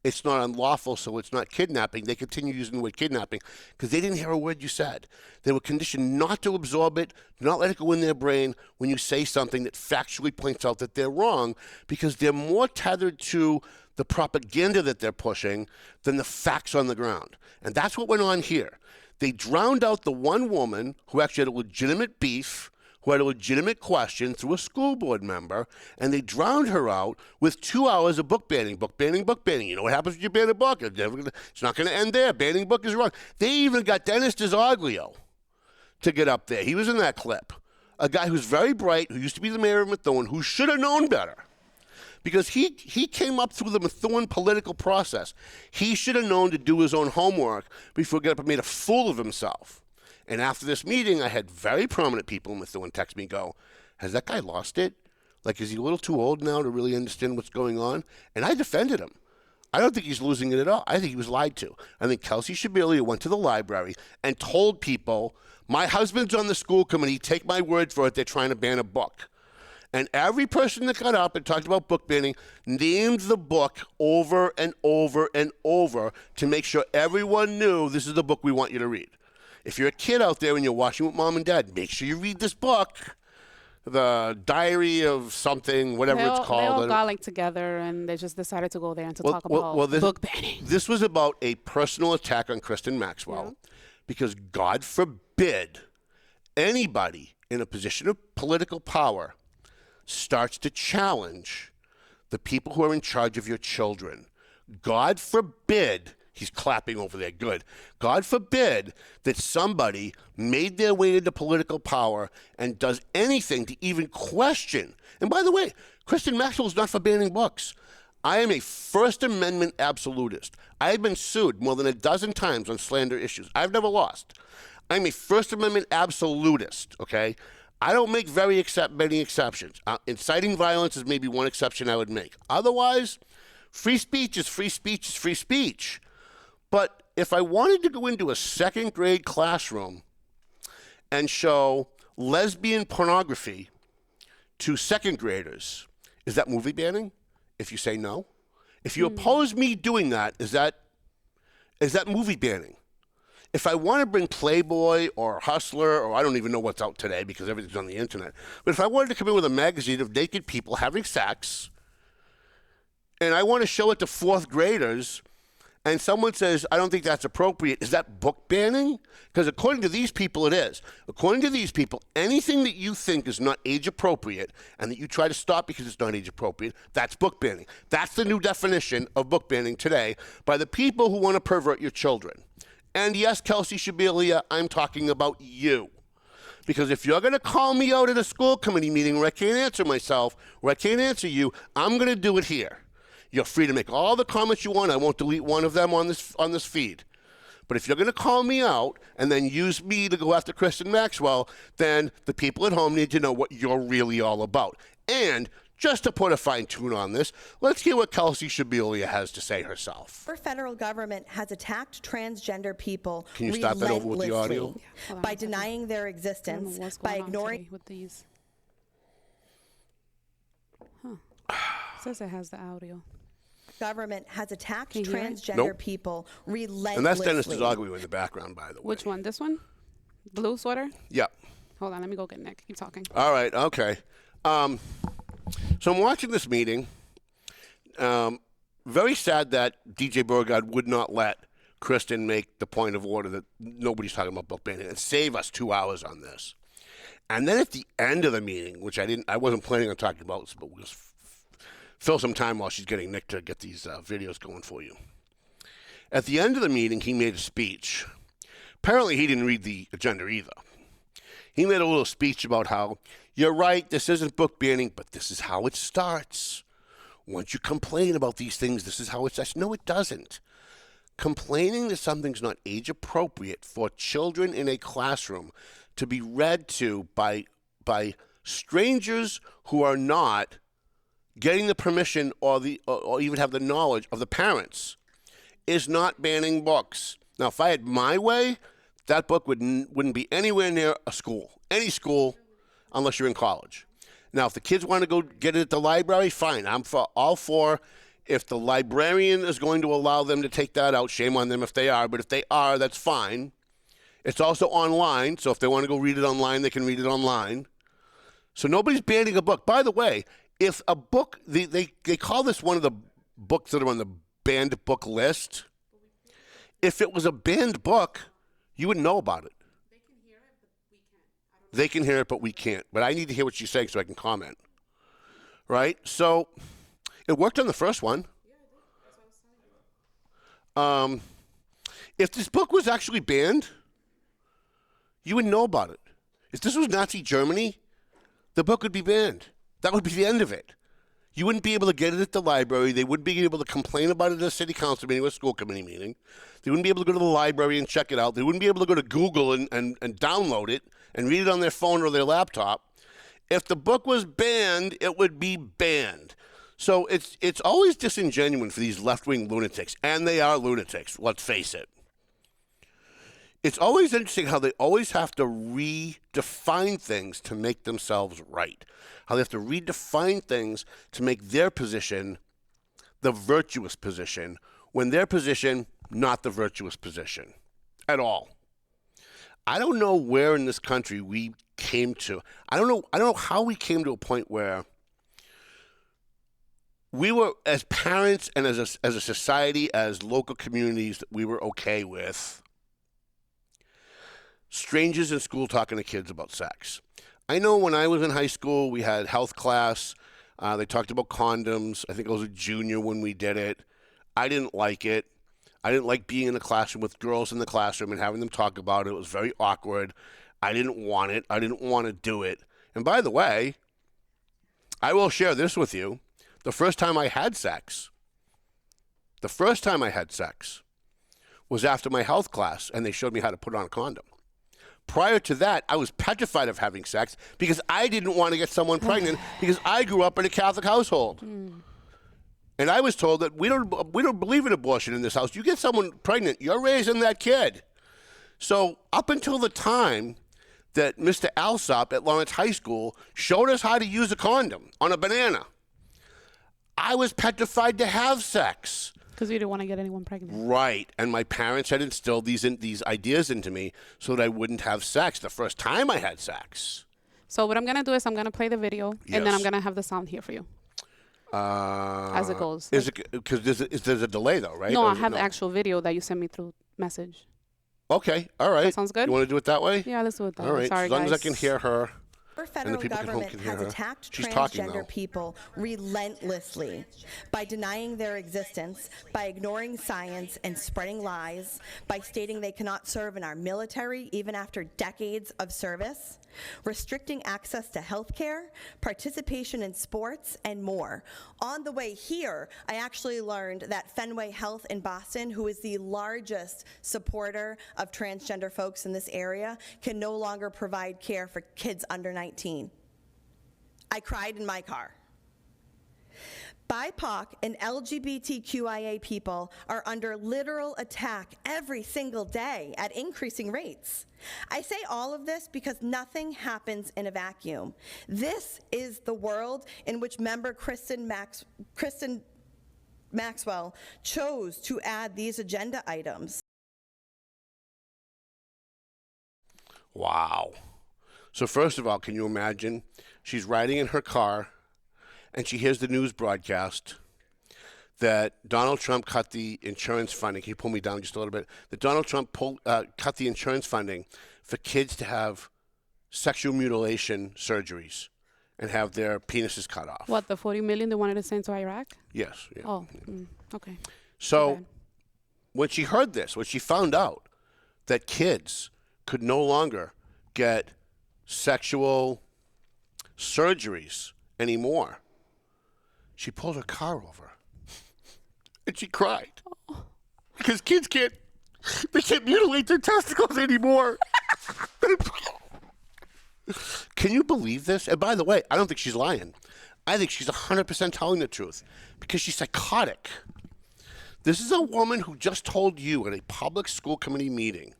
it's not unlawful, so it's not kidnapping. They continue using the word kidnapping because they didn't hear a word you said. They were conditioned not to absorb it, not let it go in their brain when you say something that factually points out that they're wrong, because they're more tethered to the propaganda that they're pushing than the facts on the ground. And that's what went on here. They drowned out the one woman who actually had a legitimate beef, who had a legitimate question through a school board member, and they drowned her out with 2 hours of book banning, book banning, book banning. You know what happens when you ban a book? It's not going to end there. Banning book is wrong. They even got Dennis DeZoglio to get up there. He was in that clip. A guy who's very bright, who used to be the mayor of Methuen, who should have known better. Because he came up through the Methuen political process. He should have known to do his own homework before he got up and made a fool of himself. And after this meeting, I had very prominent people in Methuen text me go, has that guy lost it? Like, is he a little too old now to really understand what's going on? And I defended him. I don't think he's losing it at all. I think he was lied to. I think Kelsey Shabilia went to the library and told people, my husband's on the school committee, take my word for it, they're trying to ban a book. And every person that got up and talked about book banning named the book over and over and over to make sure everyone knew this is the book we want you to read. If you're a kid out there and you're watching with mom and dad, make sure you read this book, The Diary of something, whatever it's called. They all got like together, and they just decided to go there and talk about book banning. This was about a personal attack on Kristen Maxwell, because God forbid anybody in a position of political power starts to challenge the people who are in charge of your children. God forbid. He's clapping over there. Good. God forbid that somebody made their way into political power and does anything to even question. And by the way, Kristen Maxwell is not for banning books. I am a First Amendment absolutist. I have been sued more than a dozen times on slander issues. I've never lost. I'm a First Amendment absolutist, okay? I don't make many exceptions. Inciting violence is maybe one exception I would make. Otherwise, free speech is free speech is free speech. But if I wanted to go into a second grade classroom and show lesbian pornography to second graders, is that movie banning? If you say no? If you oppose me doing that, is that movie banning? If I want to bring Playboy or Hustler, or I don't even know what's out today because everything's on the internet, but if I wanted to come in with a magazine of naked people having sex, and I want to show it to fourth graders, and someone says, I don't think that's appropriate, is that book banning? Because according to these people, it is. According to these people, anything that you think is not age appropriate and that you try to stop because it's not age appropriate, that's book banning. That's the new definition of book banning today by the people who want to pervert your children. And yes, Kelsey Shabilia, I'm talking about you. Because if you're going to call me out at a school committee meeting where I can't answer myself, where I can't answer you, I'm going to do it here. You're free to make all the comments you want. I won't delete one of them on this feed. But if you're going to call me out and then use me to go after Kristen Maxwell, then the people at home need to know what you're really all about. And just to put a fine tune on this, let's hear what Kelsey Shabilia has to say herself. Our federal government has attacked transgender people Can you stop that over with the audio? by denying their existence, by ignoring with these. Huh. It says it has the audio. Government has attacked Can you hear it? transgender people relentlessly. And that's Dennis DeZoglu in the background, by the way. Which one? This one? Blue sweater? Yep. Hold on, let me go get Nick. Keep talking. All right, okay. So I'm watching this meeting. Very sad that DJ Beauregard would not let Kristen make the point of order that nobody's talking about book banning and save us 2 hours on this. And then at the end of the meeting, which I wasn't planning on talking about this, but we'll just fill some time while she's getting Nick to get these videos going for you. At the end of the meeting, he made a speech. Apparently, he didn't read the agenda either. He made a little speech about how, you're right, this isn't book banning, but this is how it starts. Once you complain about these things, this is how it starts. No, it doesn't. Complaining that something's not age appropriate for children in a classroom to be read to by strangers who are not getting the permission or even have the knowledge of the parents is not banning books. Now, if I had my way, that book wouldn't be anywhere near any school, unless you're in college. Now, if the kids want to go get it at the library, fine. I'm all for if the librarian is going to allow them to take that out, shame on them if they are. But if they are, that's fine. It's also online, so if they want to go read it online, they can read it online. So nobody's banning a book. By the way, if a book, they call this one of the books that are on the banned book list. If it was a banned book, you wouldn't know about it. They can hear it, but we can't. But I need to hear what she's saying so I can comment. Right? So it worked on the first one. If this book was actually banned, you would know about it. If this was Nazi Germany, the book would be banned. That would be the end of it. You wouldn't be able to get it at the library. They wouldn't be able to complain about it at a city council meeting or a school committee meeting. They wouldn't be able to go to the library and check it out. They wouldn't be able to go to Google and download it and read it on their phone or their laptop. If the book was banned, it would be banned. So it's always disingenuous for these left-wing lunatics, and they are lunatics, let's face it. It's always interesting how they always have to redefine things to make themselves right. How they have to redefine things to make their position the virtuous position, when their position, not the virtuous position at all. I don't know where in this country we came to. I don't know how we came to a point where we were, as parents and as a society, as local communities, we were okay with strangers in school talking to kids about sex. I know when I was in high school, we had health class. They talked about condoms. I think I was a junior when we did it. I didn't like it. I didn't like being in the classroom with girls in the classroom and having them talk about it. It was very awkward. I didn't want it. I didn't want to do it. And by the way, I will share this with you. The first time I had sex was after my health class, and they showed me how to put on a condom. Prior to that, I was petrified of having sex because I didn't want to get someone pregnant because I grew up in a Catholic household. And I was told that we don't believe in abortion in this house. You get someone pregnant, you're raising that kid. So up until the time that Mr. Alsop at Lawrence High School showed us how to use a condom on a banana, I was petrified to have sex. Because you didn't want to get anyone pregnant. Right. And my parents had instilled these ideas into me so that I wouldn't have sex the first time I had sex. So what I'm going to do is I'm going to play the video, and then I'm going to have the sound here for you. As it goes. Is it because there's a delay, though, right? No, I have the actual video that you sent me through message. Okay. All right. That sounds good? You want to do it that way? Yeah, let's do it that way. All right. Sorry, as long guys. as I can hear her. Our and the federal people at home government can hear has her. attacked She's talking transgender now. people relentlessly by denying their existence, by ignoring science and spreading lies, by stating they cannot serve in our military even after decades of service, restricting access to health care, participation in sports, and more. On the way here, I actually learned that Fenway Health in Boston, who is the largest supporter of transgender folks in this area, can no longer provide care for kids under 19. I cried in my car. BIPOC and LGBTQIA people are under literal attack every single day at increasing rates. I say all of this because nothing happens in a vacuum. This is the world in which member Kristen Maxwell chose to add these agenda items. Wow. So first of all, can you imagine? She's riding in her car, and she hears the news broadcast that Donald Trump cut the insurance funding. Can you pull me down just a little bit? That Donald Trump cut the insurance funding for kids to have sexual mutilation surgeries and have their penises cut off. What, the $40 million they wanted to send to Iraq? Yes. Yeah. Oh, okay. So when she heard this, when she found out that kids could no longer get sexual surgeries anymore, she pulled her car over and she cried because kids can't mutilate their testicles anymore. Can you believe this? And by the way, I don't think she's lying. I think she's 100% telling the truth because she's psychotic. This is a woman who just told you at a public school committee meeting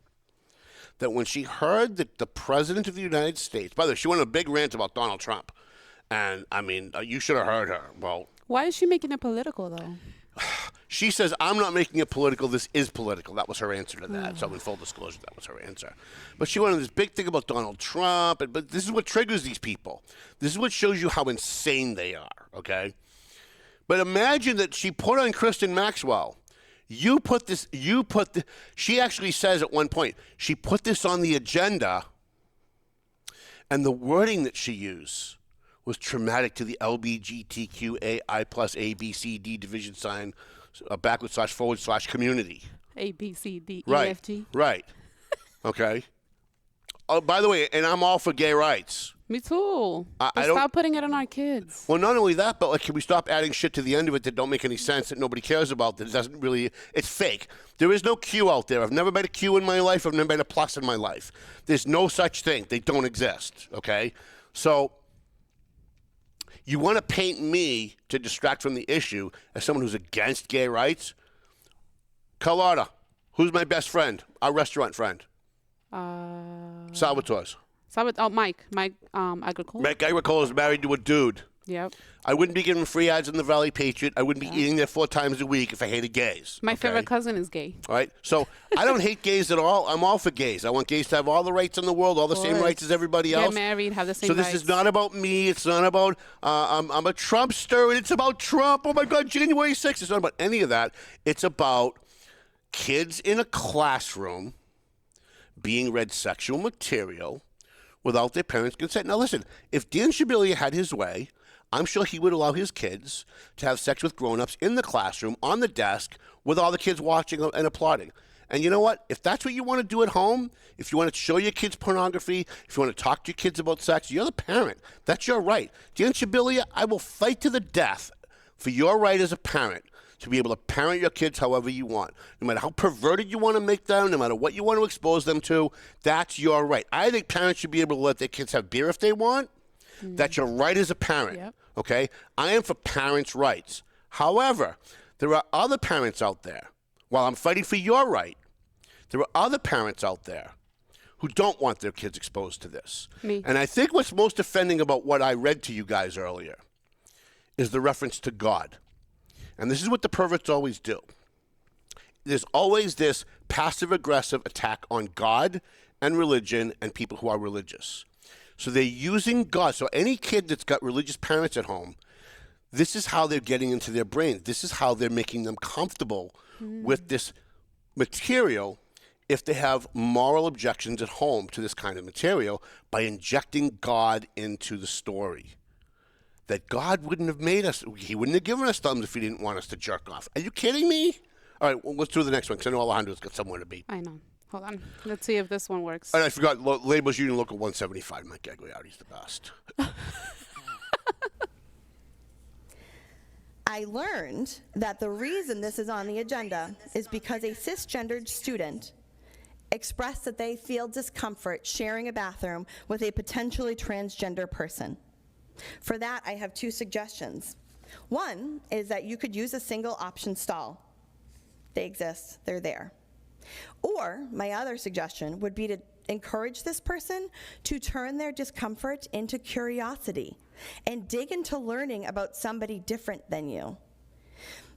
that when she heard that the president of the United States, by the way, she went on a big rant about Donald Trump. And, I mean, you should have heard her. Well, why is she making it political, though? She says, I'm not making it political. This is political. That was her answer to that. So in full disclosure, that was her answer. But she went on this big thing about Donald Trump. But this is what triggers these people. This is what shows you how insane they are, okay? But imagine that she put on Kristen Maxwell. She actually says at one point, she put this on the agenda, and the wording that she used was traumatic to the LGBTQAI plus ABCD division sign, // community. ABCDEFG. Right. Okay. Oh, by the way, and I'm all for gay rights. Me too. But stop putting it on our kids. Well, not only that, but like, can we stop adding shit to the end of it that don't make any sense, that nobody cares about, that doesn't really, it's fake. There is no Q out there. I've never made a Q in my life. I've never made a plus in my life. There's no such thing. They don't exist, okay? So you want to paint me to distract from the issue as someone who's against gay rights? Carlotta, who's my best friend? Our restaurant friend. Salvatore's. Mike Agricola. Mike Agricola is married to a dude. Yep. I wouldn't be giving free ads in the Valley Patriot. I wouldn't be eating there 4 times a week if I hated gays. My favorite cousin is gay. All right? So I don't hate gays at all. I'm all for gays. I want gays to have all the rights in the world, all the same rights as everybody else. Get married, have the same rights. So this is not about me. It's not about, I'm a Trumpster, and it's about Trump. Oh, my God, January 6th. It's not about any of that. It's about kids in a classroom being read sexual material without their parents' consent. Now, listen, if Dan Shabilia had his way, I'm sure he would allow his kids to have sex with grown-ups in the classroom, on the desk, with all the kids watching and applauding. And you know what? If that's what you want to do at home, if you want to show your kids pornography, if you want to talk to your kids about sex, you're the parent. That's your right. Dan Shabilia, I will fight to the death for your right as a parent to be able to parent your kids however you want. No matter how perverted you want to make them, no matter what you want to expose them to, that's your right. I think parents should be able to let their kids have beer if they want. That's your right as a parent, okay? I am for parents' rights. However, there are other parents out there, while I'm fighting for your right, there are other parents out there who don't want their kids exposed to this. Me. And I think what's most offending about what I read to you guys earlier is the reference to God. And this is what the perverts always do. There's always this passive-aggressive attack on God and religion and people who are religious. So they're using God. So any kid that's got religious parents at home, this is how they're getting into their brain. This is how they're making them comfortable with this material if they have moral objections at home to this kind of material by injecting God into the story. That God wouldn't have made us, he wouldn't have given us thumbs if he didn't want us to jerk off. Are you kidding me? All right, well, let's do the next one, because I know Alejandro's got somewhere to be. I know. Hold on. Let's see if this one works. And I forgot, Labels Union Local 175, Mike Gagliardi's the best. I learned that the reason this is on the agenda is because a cisgendered student expressed that they feel discomfort sharing a bathroom with a potentially transgender person. For that, I have 2 suggestions. One is that you could use a single option stall. They exist, they're there. Or my other suggestion would be to encourage this person to turn their discomfort into curiosity and dig into learning about somebody different than you.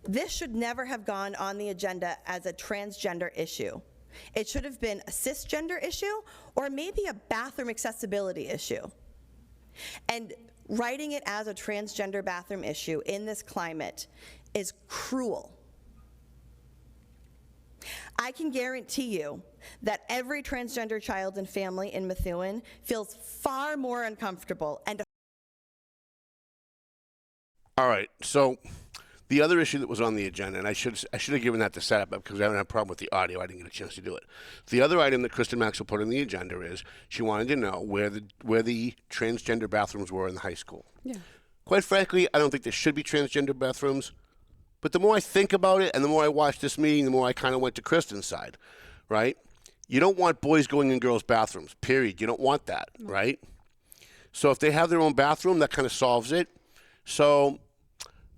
This should never have gone on the agenda as a transgender issue. It should have been a cisgender issue or maybe a bathroom accessibility issue. And writing it as a transgender bathroom issue in this climate is cruel. I can guarantee you that every transgender child and family in Methuen feels far more uncomfortable and All right, so the other issue that was on the agenda, and I should have given that the setup because I haven't had a problem with the audio. I didn't get a chance to do it. The other item that Kristen Maxwell put on the agenda is she wanted to know where the transgender bathrooms were in the high school. Yeah. Quite frankly, I don't think there should be transgender bathrooms. But the more I think about it and the more I watched this meeting, the more I kind of went to Kristen's side, right? You don't want boys going in girls' bathrooms, period. You don't want that, right? So if they have their own bathroom, that kind of solves it. So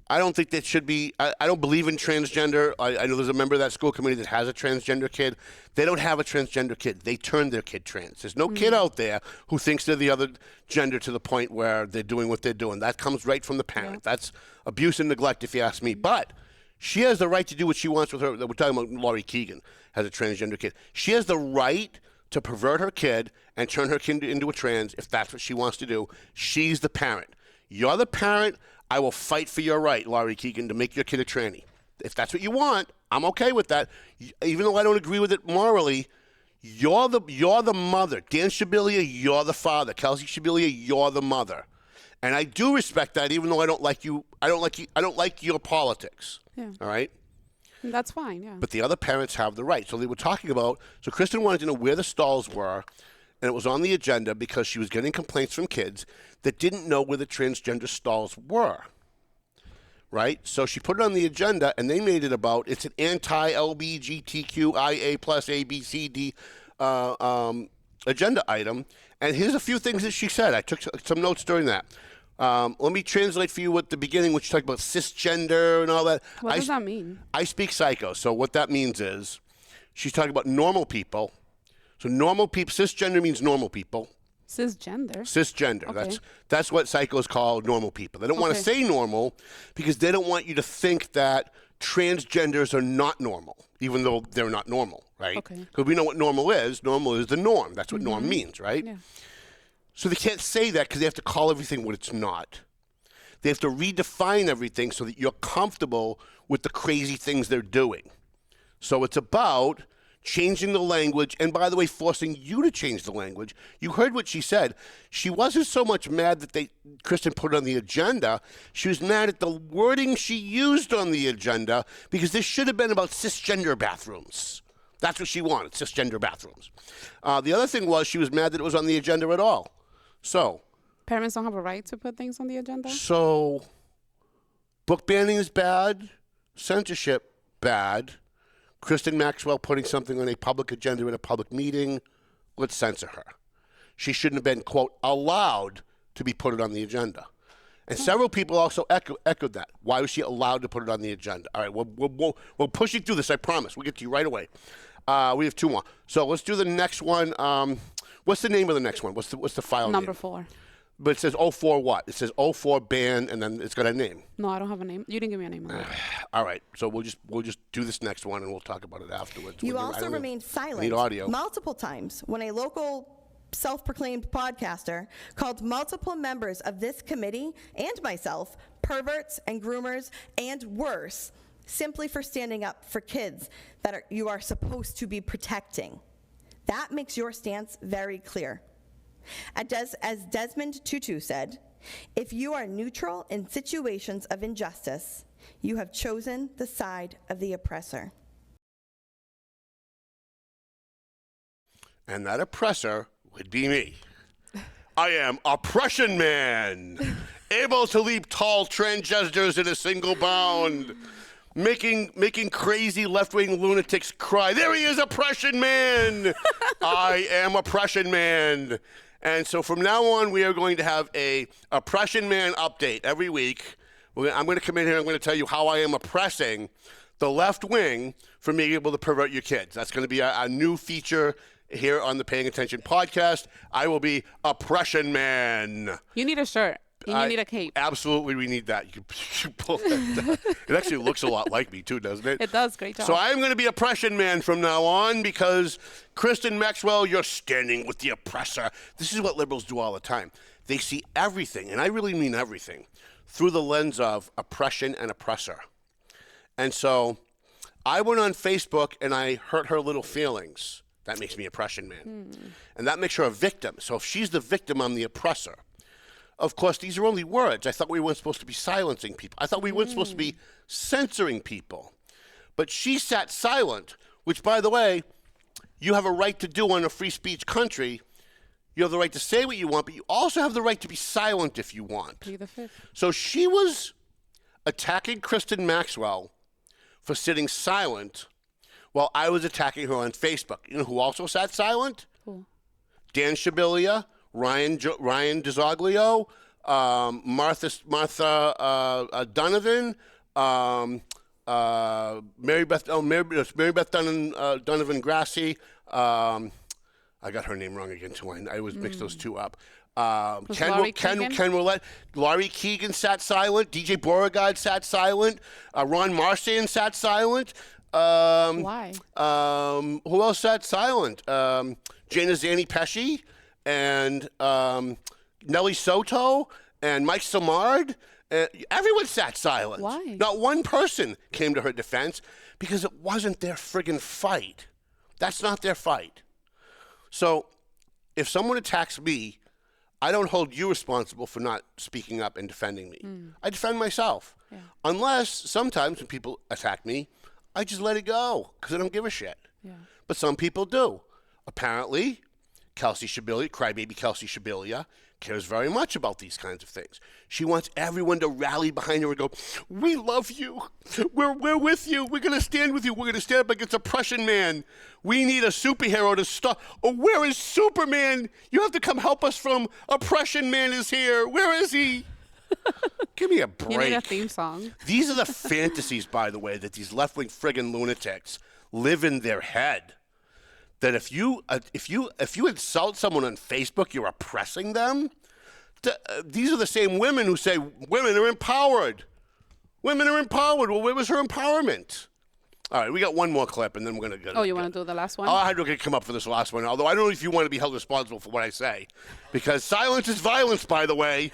I don't think that should be, I don't believe in transgender. I know there's a member of that school committee that has a transgender kid. They don't have a transgender kid. They turn their kid trans. There's no kid out there who thinks they're the other gender to the point where they're doing what they're doing. That comes right from the parent. Yeah. That's abuse and neglect, if you ask me. But she has the right to do what she wants with her. We're talking about Laurie Keegan has a transgender kid. She has the right to pervert her kid and turn her kid into a trans if that's what she wants to do. She's the parent. You're the parent. I will fight for your right, Laurie Keegan, to make your kid a tranny. If that's what you want, I'm okay with that. Even though I don't agree with it morally, you're the mother. Dan Shabilia, you're the father. Kelsey Shabilia, you're the mother. And I do respect that, even though I don't like you. I don't like your politics. Yeah. All right? That's fine, yeah. But the other parents have the right. So they were talking about, so Kristen wanted to know where the stalls were, and it was on the agenda because she was getting complaints from kids that didn't know where the transgender stalls were. Right? So she put it on the agenda, and they made it about, it's an anti-LBGTQIA plus ABCD agenda item. And here's a few things that she said. I took some notes during that. Let me translate for you at the beginning, which talked about cisgender and all that. What does that mean? I speak psycho. So what that means is she's talking about normal people. So normal people, cisgender means normal people. Cisgender? Cisgender. Okay. That's what psychos call normal people. They don't want to say normal because they don't want you to think that transgenders are not normal, even though they're not normal, right? Okay. Because we know what normal is. Normal is the norm. That's what norm means, right? Yeah. So they can't say that because they have to call everything what it's not. They have to redefine everything so that you're comfortable with the crazy things they're doing. So it's about changing the language, and by the way, forcing you to change the language. You heard what she said. She wasn't so much mad that Kristen put it on the agenda. She was mad at the wording she used on the agenda because this should have been about cisgender bathrooms. That's what she wanted, cisgender bathrooms. The other thing was she was mad that it was on the agenda at all. So parents don't have a right to put things on the agenda? So book banning is bad, censorship bad. Kristen Maxwell putting something on a public agenda at a public meeting, let's censor her. She shouldn't have been, quote, allowed to be put it on the agenda. And several people also echoed that. Why was she allowed to put it on the agenda? All right, we're pushing through this, I promise. We'll get to you right away. We have 2 more. So let's do the next one. What's the name of the next one? What's the file name? Number 4. But it says 04 what? It says 04 ban, and then it's got a name. No, I don't have a name. You didn't give me a name on that. All right, so we'll just do this next one, and we'll talk about it afterwards. You also remained silent multiple times when a local self-proclaimed podcaster called multiple members of this committee and myself perverts and groomers and worse, simply for standing up for kids that you are supposed to be protecting. That makes your stance very clear. As Desmond Tutu said, if you are neutral in situations of injustice, you have chosen the side of the oppressor. And that oppressor would be me. I am Oppression Man, able to leap tall transgenders in a single bound, making crazy left-wing lunatics cry. There he is, Oppression Man! I am Oppression Man. And so from now on, we are going to have a Oppression Man update every week. I'm going to come in here and I'm going to tell you how I am oppressing the left wing from being able to pervert your kids. That's going to be a new feature here on the Paying Attention podcast. I will be Oppression Man. You need a shirt. And you need a cape. Absolutely, we need that. You pull that down. It actually looks a lot like me, too, doesn't it? It does. Great job. So I'm going to be Oppression Man from now on because, Kristen Maxwell, you're standing with the oppressor. This is what liberals do all the time. They see everything, and I really mean everything, through the lens of oppression and oppressor. And so I went on Facebook and I hurt her little feelings. That makes me Oppression Man. And that makes her a victim. So if she's the victim, I'm the oppressor. Of course, these are only words. I thought we weren't supposed to be silencing people. I thought we weren't supposed to be censoring people. But she sat silent, which, by the way, you have a right to do in a free speech country. You have the right to say what you want, but you also have the right to be silent if you want. Be the fifth. So she was attacking Kristen Maxwell for sitting silent while I was attacking her on Facebook. You know who also sat silent? Cool. Dan Shabilia, Ryan DiZoglio, Martha Donovan, Mary Beth Donovan Grassi. I got her name wrong again too. I always mix those two up. Ken Roulette, Laurie Keegan sat silent. DJ Beauregard sat silent. Ron Marsan sat silent. Why? Who else sat silent? Jana Zani Pesci and Nelly Soto and Mike Samard. Everyone sat silent. Why? Not one person came to her defense because it wasn't their friggin' fight. That's not their fight. So if someone attacks me, I don't hold you responsible for not speaking up and defending me. I defend myself. Yeah. Unless sometimes when people attack me, I just let it go because I don't give a shit. Yeah. But some people do. Apparently, Kelsey Shabilia, crybaby Kelsey Shabilia, cares very much about these kinds of things. She wants everyone to rally behind her and go, we love you. We're with you. We're going to stand with you. We're going to stand up against Oppression Man. We need a superhero to stop. Oh, where is Superman? You have to come help us from Oppression Man is here. Where is he? Give me a break. You need a theme song. These are the fantasies, by the way, that these left-wing friggin' lunatics live in their head. That if you insult someone on Facebook, you're oppressing them. These are the same women who say women are empowered. Women are empowered. Well, where was her empowerment? All right, we got one more clip, and then we're going to go. Oh, you want to do the last one? I had to come up for this last one, although I don't know if you want to be held responsible for what I say. Because silence is violence, by the way.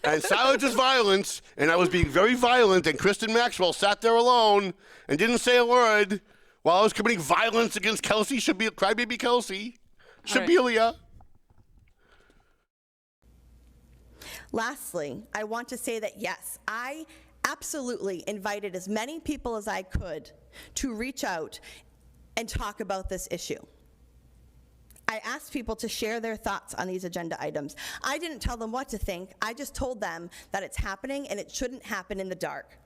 And silence is violence. And I was being very violent, and Kristen Maxwell sat there alone and didn't say a word while I was committing violence against Kelsey, crybaby Kelsey, Shabilia. Lastly, I want to say that yes, I absolutely invited as many people as I could to reach out and talk about this issue. I asked people to share their thoughts on these agenda items. I didn't tell them what to think. I just told them that it's happening and it shouldn't happen in the dark.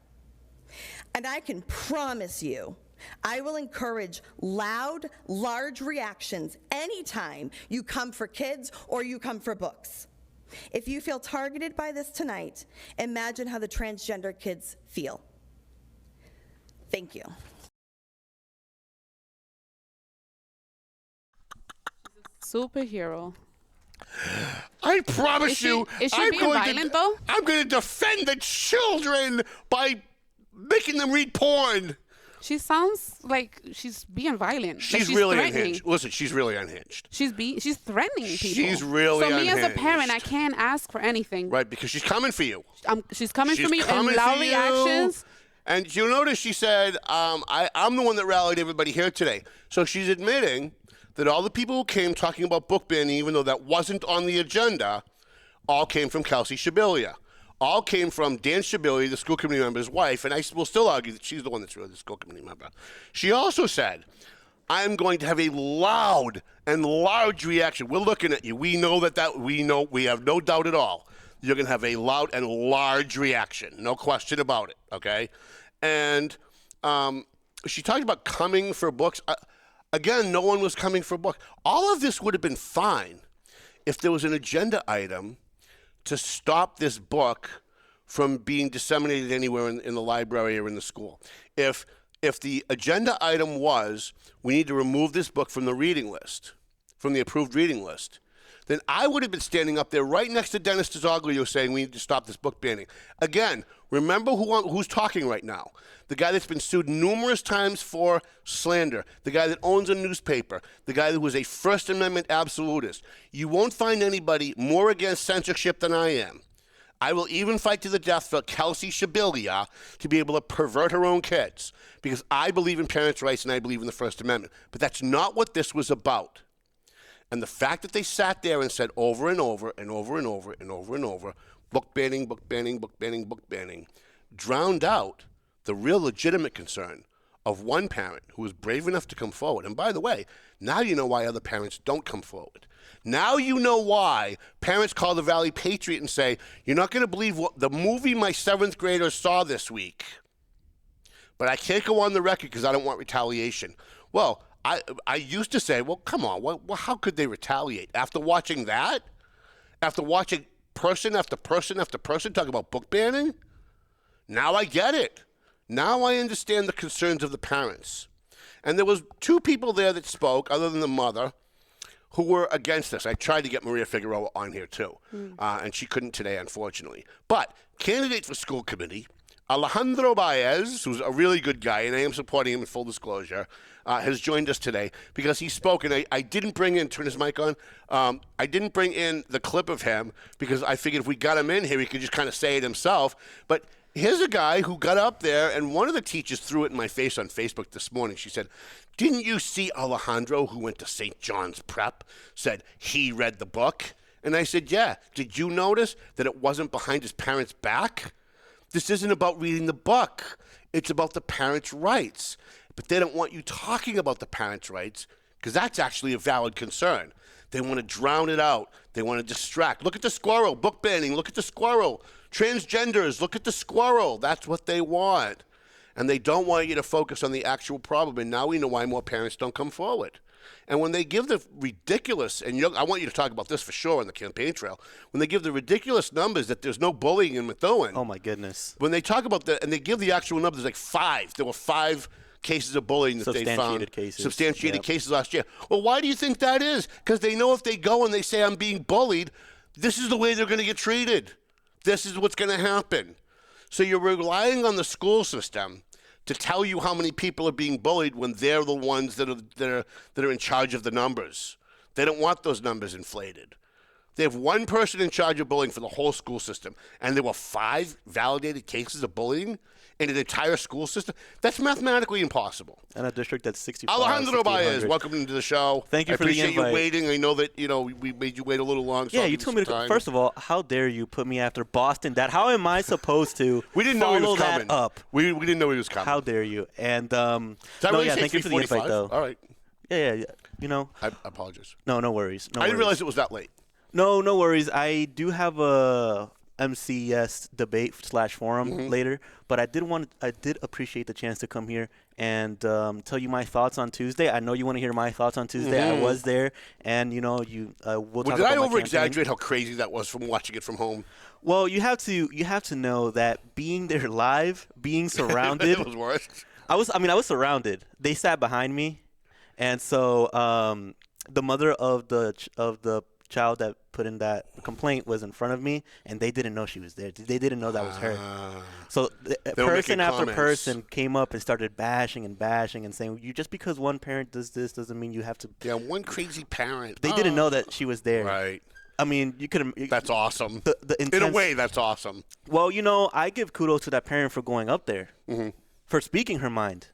And I can promise you, I will encourage loud, large reactions anytime you come for kids or you come for books. If you feel targeted by this tonight, imagine how the transgender kids feel. Thank you. Superhero. I promise you, is she being violent, though? I'm going to defend the children by making them read porn. She sounds like she's being violent. She's like really threatening. unhinged. Listen, she's really unhinged. She's threatening people. She's really So me as a unhinged. parent, I can't ask for anything. Right, because she's coming for you. She's coming She's for me, and coming loud for you. reactions. And you'll notice she said, I'm the one that rallied everybody here today. So she's admitting that all the people who came talking about book banning, even though that wasn't on the agenda, all came from Kelsey Shabilia. All came from Dan Shabilia, the school committee member's wife, and I will still argue that she's the one that's really the school committee member. She also said, I'm going to have a loud and large reaction. We're looking at you. We know we have no doubt at all. You're going to have a loud and large reaction. No question about it, okay? And she talked about coming for books. Again, no one was coming for books. All of this would have been fine if there was an agenda item to stop this book from being disseminated anywhere in the library or in the school. If the agenda item was, we need to remove this book from the reading list, from the approved reading list, then I would have been standing up there right next to Dennis DeZoglio saying we need to stop this book banning. Again, remember who's talking right now. The guy that's been sued numerous times for slander, the guy that owns a newspaper, the guy that was a First Amendment absolutist. You won't find anybody more against censorship than I am. I will even fight to the death for Kelsey Shabilia to be able to pervert her own kids because I believe in parents' rights and I believe in the First Amendment. But that's not what this was about. And the fact that they sat there and said over and over and over and over and over and over, book banning, book banning, book banning, book banning, drowned out the real legitimate concern of one parent who was brave enough to come forward. And by the way, now you know why other parents don't come forward. Now you know why parents call the Valley Patriot and say, you're not going to believe what the movie my 7th graders saw this week. But I can't go on the record because I don't want retaliation. Well, I used to say, well, come on, how could they retaliate? After watching that? After watching person after person after person talk about book banning? Now I get it. Now I understand the concerns of the parents. And there was 2 people there that spoke, other than the mother, who were against this. I tried to get Maria Figueroa on here, too. And she couldn't today, unfortunately. But candidate for school committee, Alegandro Baez, who's a really good guy, and I am supporting him in full disclosure, has joined us today because he spoke, and I didn't bring in, turn his mic on, I didn't bring in the clip of him because I figured if we got him in here, he could just kind of say it himself. But here's a guy who got up there, and one of the teachers threw it in my face on Facebook this morning. She said, didn't you see Alejandro, who went to St. John's Prep, said he read the book? And I said, yeah. Did you notice that it wasn't behind his parents' back? This isn't about reading the book. It's about the parents' rights. But they don't want you talking about the parents' rights because that's actually a valid concern. They want to drown it out. They want to distract. Look at the squirrel. Book banning. Look at the squirrel. Transgenders. Look at the squirrel. That's what they want. And they don't want you to focus on the actual problem. And now we know why more parents don't come forward. And when they give the ridiculous, and I want you to talk about this for sure on the campaign trail, when they give the ridiculous numbers that there's no bullying in Methuen. Oh, my goodness. When they talk about that, and they give the actual numbers, like 5. There were 5 cases of bullying that they found. Substantiated cases last year. Well, why do you think that is? Because they know if they go and they say, I'm being bullied, this is the way they're going to get treated. This is what's going to happen. So you're relying on the school system to tell you how many people are being bullied when they're the ones that are in charge of the numbers. They don't want those numbers inflated. They have one person in charge of bullying for the whole school system, and there were 5 validated cases of bullying in an entire school system. That's mathematically impossible. And a district that's 65. Alejandro Baez, welcome into the show. Thank you for the invite. I appreciate you waiting. I know that we made you wait a little long. So yeah, you told me to. First of all, how dare you put me after Boston? How am I supposed to? We didn't know he was coming. That up? We didn't know he was coming. How dare you? And thank you for the invite, though. All right. Yeah. I apologize. No worries. I didn't realize it was that late. No worries. I do have a MCS debate / forum later, but I did appreciate the chance to come here and tell you my thoughts on Tuesday. I know you want to hear my thoughts on Tuesday. I was there, and we'll talk about did I my over-exaggerate how crazy that was from watching it from home? Well, you have to know that being there live, being surrounded, it was worse. I was surrounded. They sat behind me, and so the mother of the child that put in that complaint was in front of me, and they didn't know she was there. They didn't know that was her. So person after person came up and started bashing and saying, "You just because one parent does this doesn't mean you have to." Yeah, one crazy parent. They didn't know that she was there. Right. I mean, you could. That's awesome. The In a way, that's awesome. Well, I give kudos to that parent for going up there, for speaking her mind.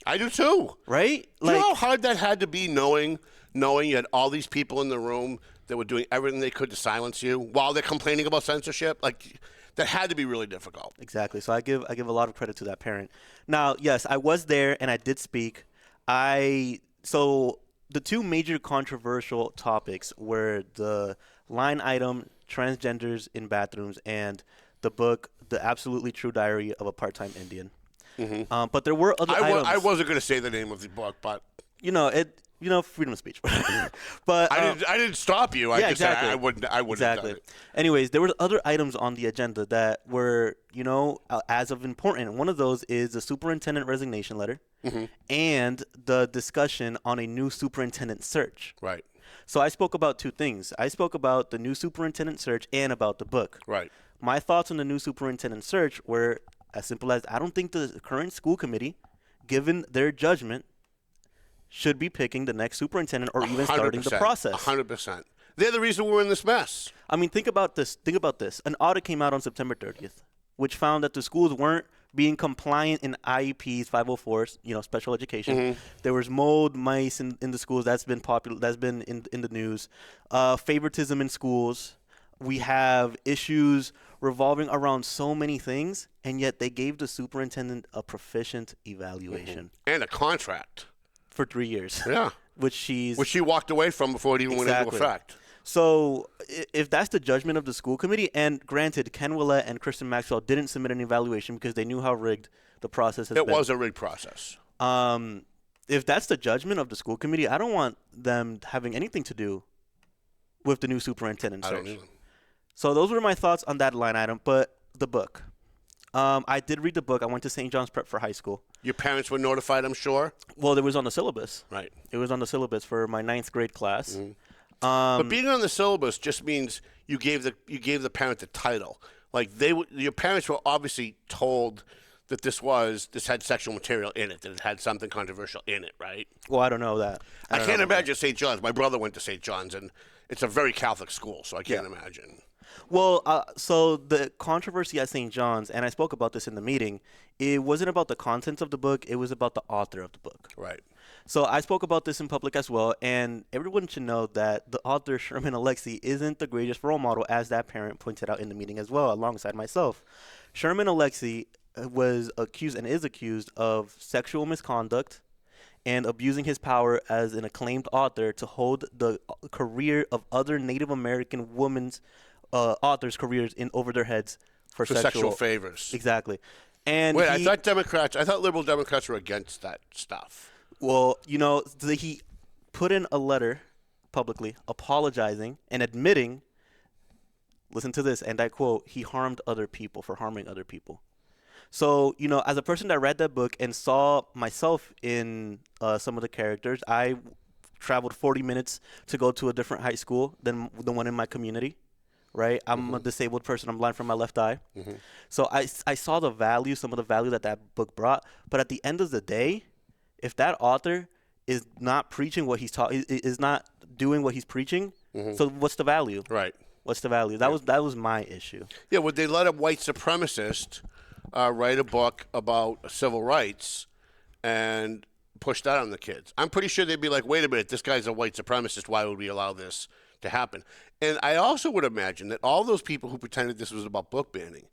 I do too. Right? Do you know how hard that had to be, knowing you had all these people in the room that were doing everything they could to silence you while they're complaining about censorship? Like, that had to be really difficult. Exactly. So I give a lot of credit to that parent. Now, yes, I was there and I did speak. So the two major controversial topics were the line item transgenders in bathrooms and the book The Absolutely True Diary of a Part-Time Indian. But there were other items. I wasn't going to say the name of the book, but freedom of speech. But I didn't stop you. I just exactly. said I wouldn't have done it. Anyways, there were other items on the agenda that were, as of important. One of those is the superintendent resignation letter and the discussion on a new superintendent search. Right. So I spoke about two things. I spoke about the new superintendent search and about the book. Right. My thoughts on the new superintendent search were as simple as I don't think the current school committee, given their judgment, should be picking the next superintendent or even starting the process. 100%. They're the reason we're in this mess. I mean, think about this. An audit came out on September 30th, which found that the schools weren't being compliant in IEPs, 504s, special education. There was mold, mice in the schools. That's been popular. That's been in the news. Favoritism in schools. We have issues revolving around so many things, and yet they gave the superintendent a proficient evaluation. And a contract. For 3 years. Yeah. Which she walked away from before it even went into effect. So if that's the judgment of the school committee, and granted, Ken Willett and Kristen Maxwell didn't submit an evaluation because they knew how rigged the process has been. It was a rigged process. If that's the judgment of the school committee, I don't want them having anything to do with the new superintendent search. I don't either. So those were my thoughts on that line item. But the book. I did read the book. I went to St. John's Prep for high school. Your parents were notified, I'm sure? Well, it was on the syllabus. Right. It was on the syllabus for my 9th grade class. But being on the syllabus just means you gave the parent the title. Like your parents were obviously told that this had sexual material in it, that it had something controversial in it, right? Well, I don't know that. I can't imagine St. John's. My brother went to St. John's, and it's a very Catholic school, so I can't imagine. Well, so the controversy at St. John's, and I spoke about this in the meeting, it wasn't about the contents of the book, it was about the author of the book. Right. So I spoke about this in public as well, and everyone should know that the author, Sherman Alexie, isn't the greatest role model, as that parent pointed out in the meeting as well, alongside myself. Sherman Alexie was accused and is accused of sexual misconduct and abusing his power as an acclaimed author to hold the career of other Native American women's authors' careers over their heads for sexual favors. Exactly. And wait, I thought liberal Democrats were against that stuff. Well, he put in a letter publicly apologizing and admitting, listen to this, and I quote, he harmed other people for harming other people. So, as a person that read that book and saw myself in some of the characters, I traveled 40 minutes to go to a different high school than the one in my community. Right, I'm a disabled person. I'm blind from my left eye. So I saw some of the value that book brought. But at the end of the day, if that author is not preaching what he's is not doing what he's preaching, so what's the value? Right. What's the value? That was my issue. Yeah, would they let a white supremacist write a book about civil rights and push that on the kids? I'm pretty sure they'd be like, wait a minute, this guy's a white supremacist. Why would we allow this to happen? And I also would imagine that all those people who pretended this was about book banning,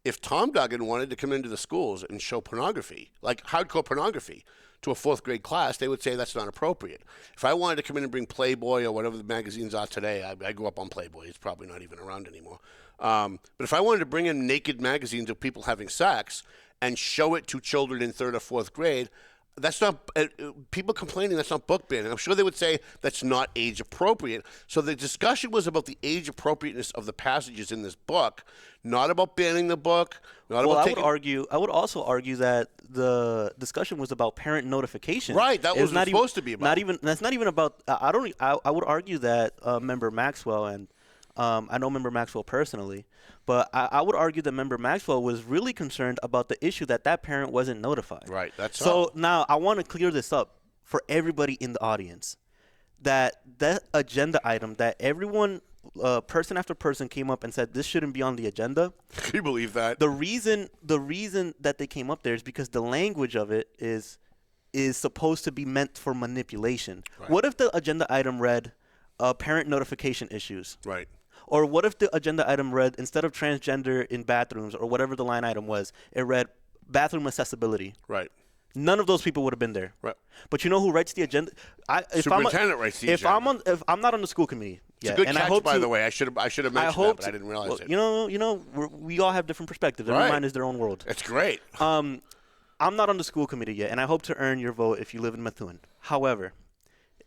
if Tom Duggan wanted to come into the schools and show pornography, like hardcore pornography, to a 4th grade class, they would say that's not appropriate. If I wanted to come in and bring Playboy or whatever the magazines are today, I grew up on Playboy. It's probably not even around anymore. But if I wanted to bring in naked magazines of people having sex and show it to children in 3rd or 4th grade, that's not people complaining. That's not book banning. I'm sure they would say that's not age appropriate. So the discussion was about the age appropriateness of the passages in this book, not about banning the book. I would also argue that the discussion was about parent notification. Right, that was supposed to be about. That's not even about. I would argue that Member Maxwell and I know Member Maxwell personally, but I would argue that Member Maxwell was really concerned about the issue that parent wasn't notified. Right, that's so all. Now I want to clear this up for everybody in the audience, that agenda item that everyone person after person came up and said this shouldn't be on the agenda. Can you believe that? The reason that they came up there is because the language of it is supposed to be meant for manipulation. Right. What if the agenda item read parent notification issues? Right. Or what if the agenda item read, instead of transgender in bathrooms or whatever the line item was, it read bathroom accessibility? Right. None of those people would have been there. Right. But you know who writes the agenda? Superintendent writes the agenda. If I'm not on the school committee It's yet, a good and catch, I hope by the way. I should have mentioned that, but I didn't realize it. You know, we all have different perspectives. Every mind is their own world. That's great. I'm not on the school committee yet, and I hope to earn your vote if you live in Methuen. However,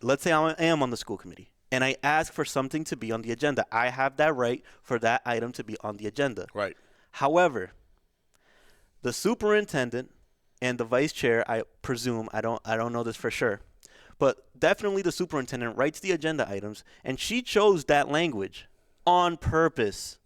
let's say I am on the school committee, and I ask for something to be on the agenda. I have that right for that item to be on the agenda. Right. However, the superintendent and the vice chair, I presume, I don't know this for sure, but definitely the superintendent writes the agenda items, and she chose that language on purpose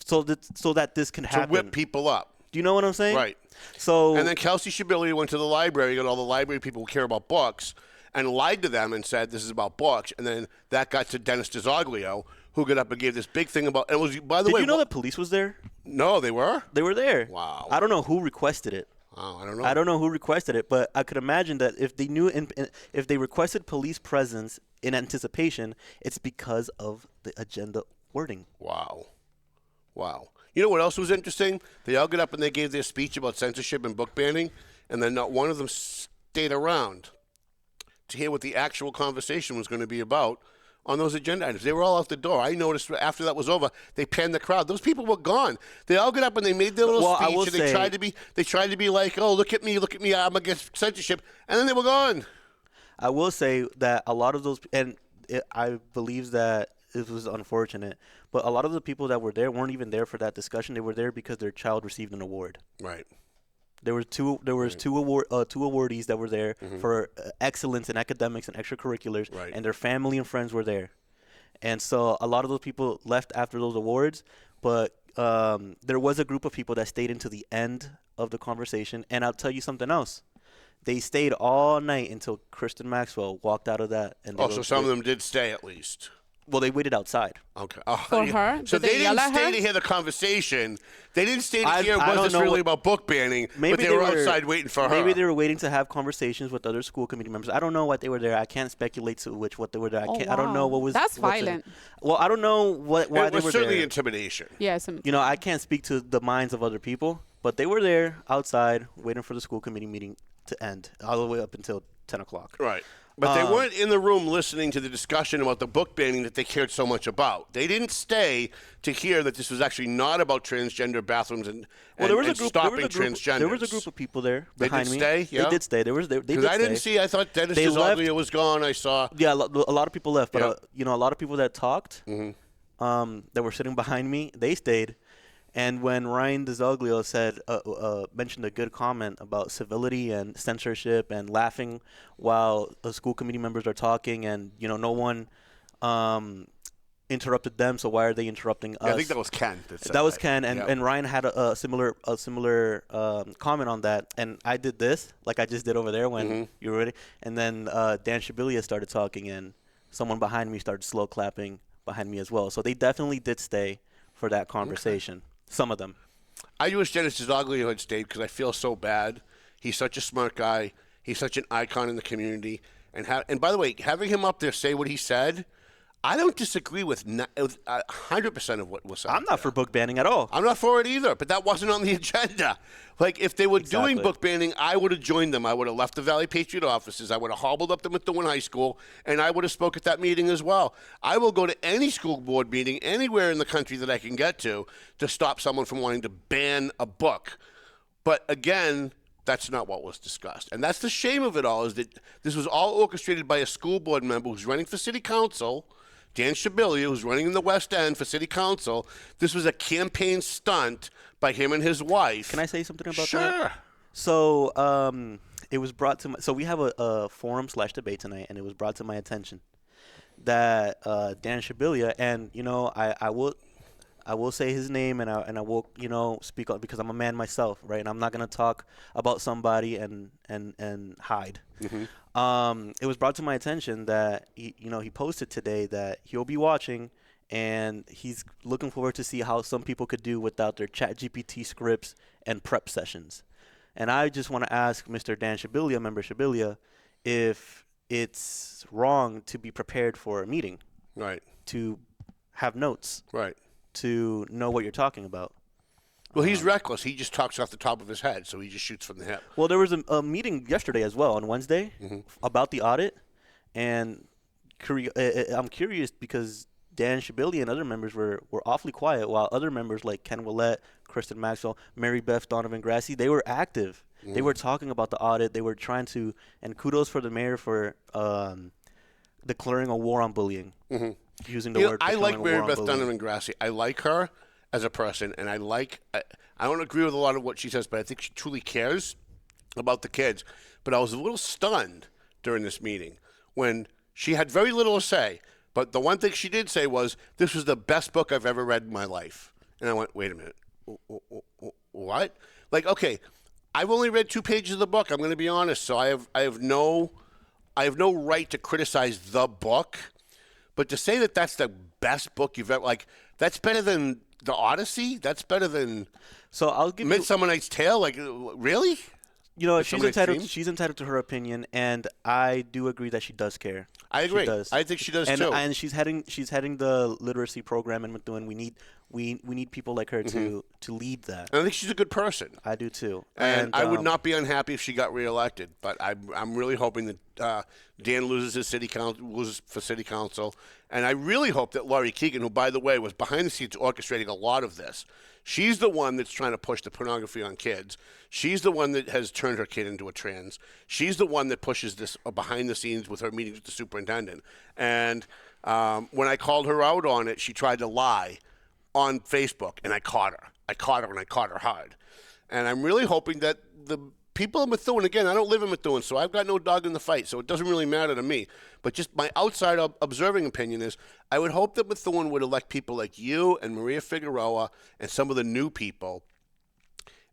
so that this can happen. To whip people up. Do you know what I'm saying? Right. So and then Kelsey Shabilia went to the library, got all the library people who care about books, and lied to them and said this is about books. And then that got to Dennis DiZoglio, who got up and gave this big thing about. And it was, by the way, did you know the police was there? No, they were. They were there. Wow. I don't know who requested it. Oh, I don't know. I don't know who requested it, but I could imagine that if they knew, if they requested police presence in anticipation, it's because of the agenda wording. Wow. Wow. You know what else was interesting? They all got up and they gave their speech about censorship and book banning, and then not one of them stayed around to hear what the actual conversation was going to be about on those agenda items. They were all out the door. I noticed after that was over, they panned the crowd. Those people were gone. They all got up and they made their little speech, and they tried to be like, "Oh, look at me, I'm against censorship," and then they were gone. I will say that a lot of those, and I believe that it was unfortunate, but a lot of the people that were there weren't even there for that discussion. They were there because their child received an award. Right. There was two awardees that were there for excellence in academics and extracurriculars, and their family and friends were there. And so a lot of those people left after those awards, but there was a group of people that stayed into the end of the conversation. And I'll tell you something else. They stayed all night until Kristen Maxwell walked out of that. And so some of them did stay at least. Well, they waited outside. Okay. For her? So Did they didn't yell at stay her? to hear the conversation. They didn't stay to hear was this know really about book banning, but they were outside waiting for her. Maybe they were waiting to have conversations with other school committee members. I don't know what they were there. I can't speculate to what they were there. I don't know what was. That's violent. Well, I don't know why they were there. It was certainly intimidation. Yes. You know, I can't speak to the minds of other people, but they were there outside waiting for the school committee meeting to end all the way up until 10 o'clock. Right. But they weren't in the room listening to the discussion about the book banning that they cared so much about. They didn't stay to hear that this was actually not about transgender bathrooms and stopping transgenders. There was a group of people there behind me. They did stay? Yeah. They did stay. Because I didn't see. I thought Dennis DiZoglio was gone. I saw. Yeah, a lot of people left. But, a lot of people that talked that were sitting behind me, they stayed. And when Ryan DiZoglio mentioned a good comment about civility and censorship and laughing while the school committee members are talking, and no one interrupted them, so why are they interrupting us? I think that was Ken. That was Ken, and Ryan had a similar comment on that. And I did this, like I just did over there when you were ready. And then Dan Shabilia started talking, and someone behind me started slow clapping behind me as well. So they definitely did stay for that conversation. Okay. Some of them. I wish Dennis DiZoglio had stayed because I feel so bad. He's such a smart guy. He's such an icon in the community. And by the way, having him up there say what he said, I don't disagree with 100% of what was said. I'm not for book banning at all. I'm not for it either, but that wasn't on the agenda. Like, if they were doing book banning, I would have joined them. I would have left the Valley Patriot offices. I would have hobbled up to Methuen High School, and I would have spoke at that meeting as well. I will go to any school board meeting anywhere in the country that I can get to stop someone from wanting to ban a book. But again, that's not what was discussed. And that's the shame of it all, is that this was all orchestrated by a school board member who's running for city council, Dan Shabilia, who's running in the West End for city council. This was a campaign stunt by him and his wife. Can I say something about that? Sure. So it was brought to my – so we have a forum/debate tonight, and it was brought to my attention that Dan Shabilia – and, I will say his name, and I will, speak up because I'm a man myself, right? And I'm not going to talk about somebody and hide. Mm-hmm. It was brought to my attention that he posted today that he'll be watching, and he's looking forward to see how some people could do without their ChatGPT scripts and prep sessions. And I just want to ask Mr. Dan Shabilia, Member Shabilia, if it's wrong to be prepared for a meeting. Right. To have notes. Right. To know what you're talking about. Well, he's reckless. He just talks off the top of his head, so he just shoots from the hip. Well, there was a meeting yesterday as well, on Wednesday, about the audit. And I'm curious because Dan Shabilia and other members were awfully quiet, while other members like Ken Willett, Kristen Maxwell, Mary Beth Donovan Grassi, they were active. They were talking about the audit. They were trying to, and kudos for the mayor for declaring a war on bullying. Using the word. I like Mary Beth Donovan Grassi. I like her as a person, and I don't agree with a lot of what she says, but I think she truly cares about the kids. But I was a little stunned during this meeting when she had very little to say. But the one thing she did say was, "This was the best book I've ever read in my life." And I went, "Wait a minute, what?" Like, okay, I've only read 2 pages of the book. I'm going to be honest, so I have no right to criticize the book. But to say that that's the best book you've ever, like, that's better than The Odyssey? That's better than Midsummer Night's Tale? Like, really? You know, she's entitled to her opinion, and I do agree that she does care. I agree. She does. I think she does too. And she's heading the literacy program in Methuen. We need people like her to lead that. And I think she's a good person. I do too. And I would not be unhappy if she got reelected. But I'm really hoping that Dan loses for city council, and I really hope that Laurie Keegan, who by the way was behind the scenes orchestrating a lot of this, she's the one that's trying to push the pornography on kids. She's the one that has turned her kid into a trans. She's the one that pushes this behind the scenes with her meetings with the superintendent. And when I called her out on it, she tried to lie on Facebook, and I caught her. I caught her hard. And I'm really hoping that the people in Methuen, again, I don't live in Methuen, so I've got no dog in the fight, so it doesn't really matter to me. But just my outside observing opinion is I would hope that Methuen would elect people like you and Maria Figueroa and some of the new people,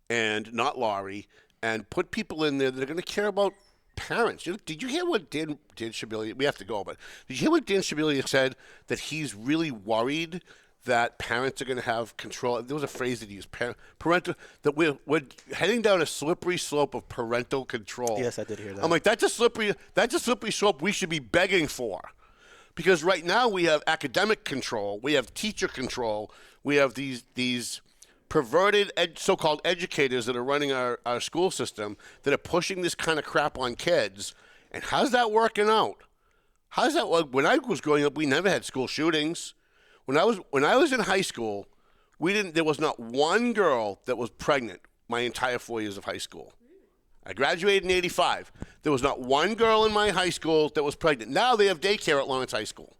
and not Laurie, and put people in there that are going to care about parents. Did you hear what Dan Shabilia, we have to go, but did you hear what Dan Shabilia said, that he's really worried that parents are going to have control? There was a phrase that he used, parental, that we're heading down a slippery slope of parental control. Yes, I did hear that. I'm like, that's a slippery slope we should be begging for. Because right now we have academic control, we have teacher control, we have these perverted so-called educators that are running our school system that are pushing this kind of crap on kids. And how's that working out? How's that work? When I was growing up, we never had school shootings. When I was in high school, there was not one girl that was pregnant my entire 4 years of high school. I graduated in 85. There was not one girl in my high school that was pregnant. Now they have daycare at Lawrence High School.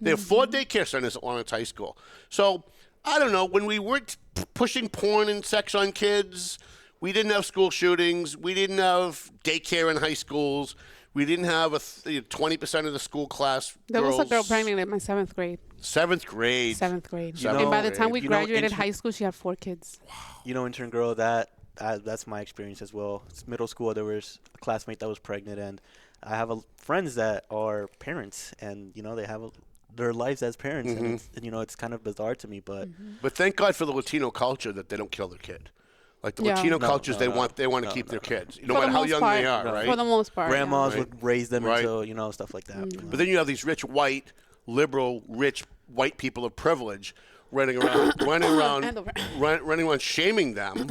They have 4 daycare centers at Lawrence High School. So, I don't know, when we weren't pushing porn and sex on kids, we didn't have school shootings, we didn't have daycare in high schools, we didn't have 20% of the school class There girls. was a girl pregnant in my 7th grade. 7th grade. 7th grade. You know, and by the time we you know, graduated high school, she had 4 kids. You know, intern girl, that's my experience as well. It's middle school, there was a classmate that was pregnant, and I have friends that are parents, and you know they have their lives as parents, and you know it's kind of bizarre to me, but But thank God for the Latino culture that they don't kill their kid. Like the Latino cultures, they want to keep their kids, no matter how young they are, right? For the most part, grandmas would raise them until stuff like that. But then you have these rich white people of privilege running around shaming them.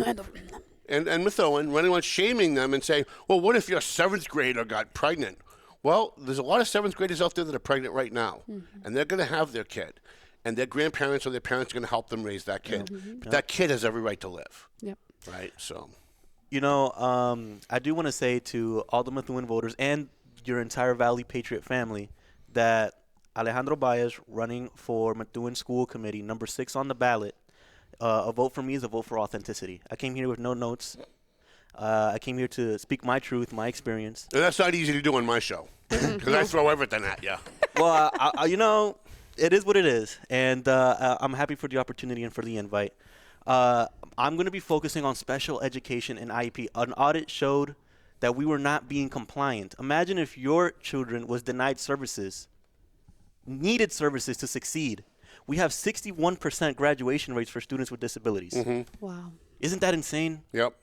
And Methuen running around shaming them and saying, well, what if your 7th grader got pregnant? Well, there's a lot of 7th graders out there that are pregnant right now, and they're going to have their kid, and their grandparents or their parents are going to help them raise that kid. But that kid has every right to live. Yep. Right? So, you know, I do want to say to all the Methuen voters and your entire Valley Patriot family that Alegandro Baez running for Methuen School Committee, number 6 on the ballot. A vote for me is a vote for authenticity. I came here with no notes. I came here to speak my truth, my experience. And that's not easy to do on my show because I throw everything at you. Well, you know, it is what it is, and I'm happy for the opportunity and for the invite. I'm going to be focusing on special education and IEP. An audit showed that we were not being compliant. Imagine if your children was denied services, needed services to succeed. we have 61% graduation rates for students with disabilities. Wow. Isn't that insane? Yep.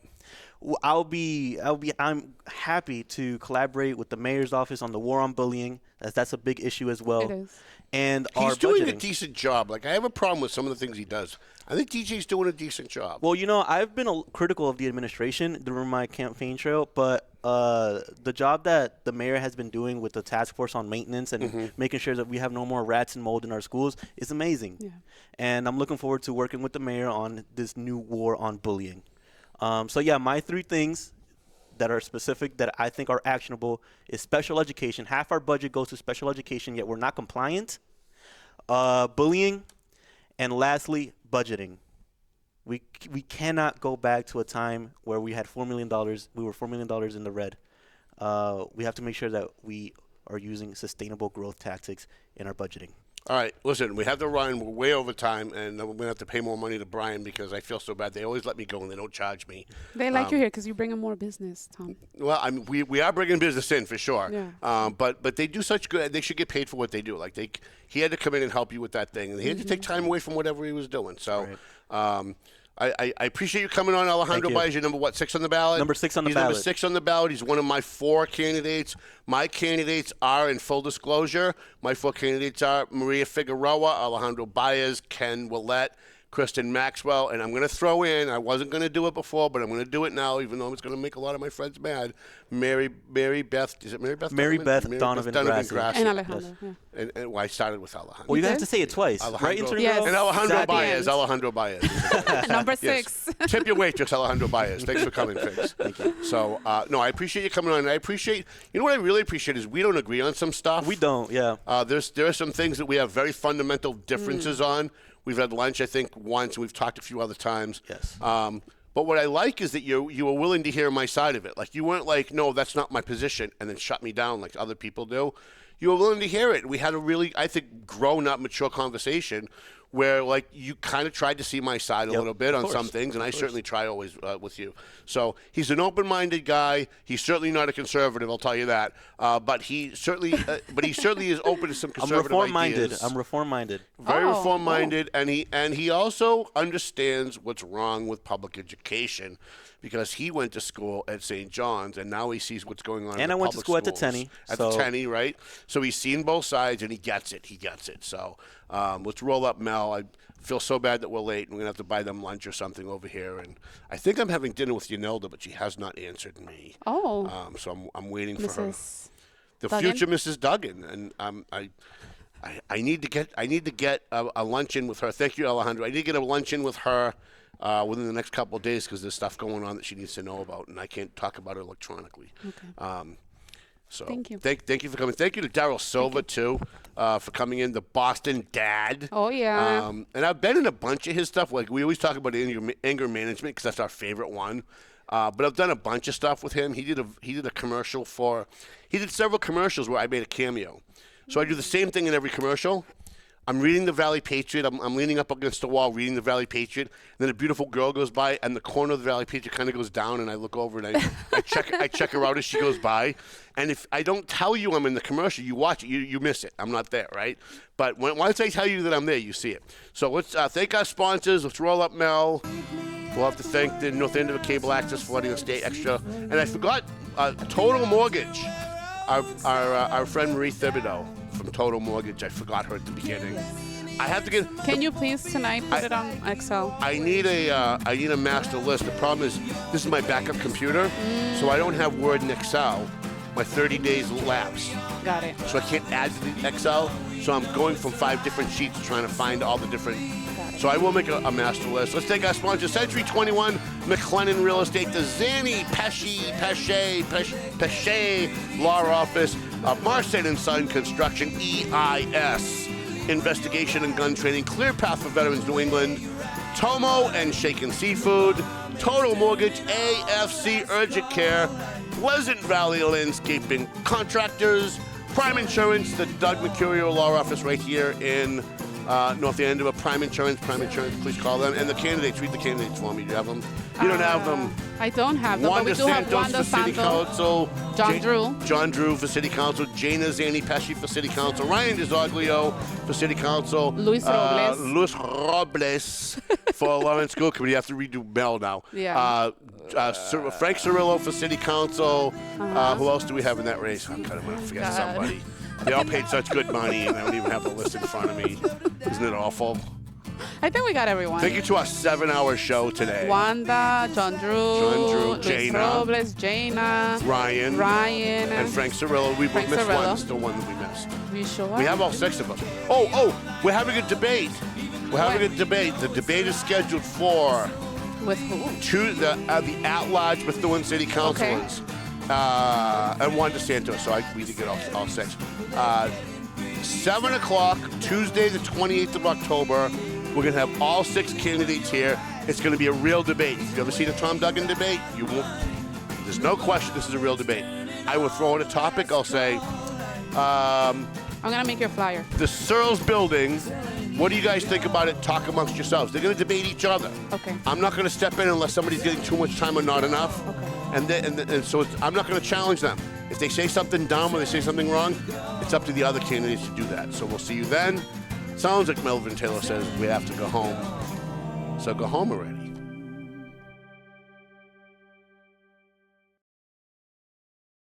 I'm happy to collaborate with the mayor's office on the war on bullying. That's a big issue as well. It is. And He's our doing a budgeting. decent job. Like, I have a problem with some of the things he does. I think DJ's doing a decent job. Well, I've been critical of the administration during my campaign trail, but the job that the mayor has been doing with the task force on maintenance and making sure that we have no more rats and mold in our schools is amazing. Yeah. And I'm looking forward to working with the mayor on this new war on bullying. My 3 things that are specific that I think are actionable is special education. Half our budget goes to special education, yet we're not compliant. Bullying, and lastly, budgeting. We cannot go back to a time where we had $4 million. We were $4 million in the red. We have to make sure that we are using sustainable growth tactics in our budgeting. All right, listen, we have to run. We're way over time, and we're going to have to pay more money to Brian because I feel so bad. They always let me go, and they don't charge me. They like you here because you bring in more business, Tom. Well, I mean, we are bringing business in for sure. Yeah. But they do such good. They should get paid for what they do. Like he had to come in and help you with that thing, and he had to take time away from whatever he was doing. So. Right. I appreciate you coming on, Alejandro Baez. You're number 6 on the ballot? Number 6 on the He's ballot. Number 6 on the ballot. He's one of my 4 candidates. My candidates are, in full disclosure, my 4 candidates are Maria Figueroa, Alejandro Baez, Ken Willett, Kristen Maxwell, and I'm going to throw in, I wasn't going to do it before, but I'm going to do it now, even though it's going to make a lot of my friends mad, Mary Beth, is it Mary Beth Mary Donovan? Beth Donovan Grassi. And Alejandro. Yes. Yeah. And I started with Alejandro. Well, you have to say it twice, right, intern Yes. girl? And Alejandro At the Baez. end. Alejandro Baez. Number Yes. 6. Tip your waitress, Alejandro Baez. Thanks for coming, Figs. Thank you. So, no, I appreciate you coming on. And I appreciate, what I really appreciate is we don't agree on some stuff. We don't, yeah. There are some things that we have very fundamental differences on. We've had lunch, I think, once. We've talked a few other times. Yes. But what I like is that you were willing to hear my side of it. Like, you weren't like, no, that's not my position, and then shut me down like other people do. You were willing to hear it. We had a really, I think, grown-up, mature conversation where, like, you kind of tried to see my side a little bit on some things, and I certainly try always with you. So he's an open-minded guy. He's certainly not a conservative, I'll tell you that. But he certainly is open to some conservative ideas. I'm reform-minded. Very reform-minded, and he also understands what's wrong with public education because he went to school at St. John's, and now he sees what's going on. And I went to school at the Tenney. At the Tenney, right? So he's seen both sides, and he gets it. So let's roll up, Mel. I feel so bad that we're late, and we're going to have to buy them lunch or something over here. And I think I'm having dinner with Yanelda, but she has not answered me. Oh. So I'm waiting for her. The Duggan? future Mrs. Duggan, and I need to get a luncheon with her. Thank you, Alejandro. I need to get a luncheon with her within the next couple of days because there's stuff going on that she needs to know about, and I can't talk about it electronically. Okay. So thank you. Thank you for coming. Thank you to Daryl Silva too for coming in. The Boston Dad. Oh yeah. And I've been in a bunch of his stuff. Like we always talk about anger management because that's our favorite one. But I've done a bunch of stuff with him. He did a commercial for. He did several commercials where I made a cameo. So I do the same thing in every commercial. I'm reading the Valley Patriot. I'm leaning up against the wall reading the Valley Patriot. And then a beautiful girl goes by, and the corner of the Valley Patriot kind of goes down, and I look over and I check her out as she goes by. And if I don't tell you I'm in the commercial, you watch it, you miss it. I'm not there, right? But once I tell you that I'm there, you see it. So let's thank our sponsors. Let's roll up, Mel. We'll have to thank the North End of Cable Access for letting us stay extra. And I forgot Total Mortgage. Our friend Marie Thibodeau from Total Mortgage. I forgot her at the beginning. I have to get. Can you please tonight put it on Excel? I need a master list. The problem is this is my backup computer, so I don't have Word and Excel. My 30 days lapse. Got it. So I can't add to the Excel. So I'm going from 5 different sheets trying to find all the different. So I will make a master list. Let's take our sponsor, Century 21, McLennan Real Estate, the Zanny Pesce Law Office, Marston & Son Construction, EIS, Investigation and Gun Training, Clear Path for Veterans New England, Tomo and Shaken Seafood, Total Mortgage, AFC Urgent Care, Pleasant Valley Landscaping Contractors, Prime Insurance, the Doug Mercurio Law Office right here in North Andover, Prime Insurance, please call them. And the candidates, read the candidates for me. Do you have them? You don't have them. I don't have them, but Wanda we do have Santos Wanda for City Santos. Council. John Drew for City Council. Jana Zani Pesci for City Council. Ryan DiZoglio for City Council. Luis Robles. Luis Robles for Methuen School Committee. You have to redo Mel now. Yeah. Frank Cirillo for City Council. Who else do we have in that race? I'm kind of going to forget somebody. They all paid such good money, and I don't even have the list in front of me. Isn't it awful? I think we got everyone. Thank you to our 7-hour show today. Wanda, John Drew, Luis Jana, Robles, Jana, Ryan, and Frank Cirillo. We Frank missed Cirillo. one. Still one that we missed. You sure? We have all 6 of them. Oh, we're having a debate. The debate is scheduled for with who? The at-large Methuen City Councilors. And Wanda Santos, so we did get all 6. 7 o'clock, Tuesday the 28th of October. We're going to have all 6 candidates here. It's going to be a real debate. If you've ever seen a Tom Duggan debate, you won't. There's no question this is a real debate. I will throw in a topic. I'll say, I'm going to make your flyer. The Searles Building, what do you guys think about it? Talk amongst yourselves. They're going to debate each other. Okay. I'm not going to step in unless somebody's getting too much time or not enough. Okay. And so I'm not going to challenge them. If they say something dumb or they say something wrong, it's up to the other candidates to do that. So we'll see you then. Sounds like Melvin Taylor says we have to go home. So go home already.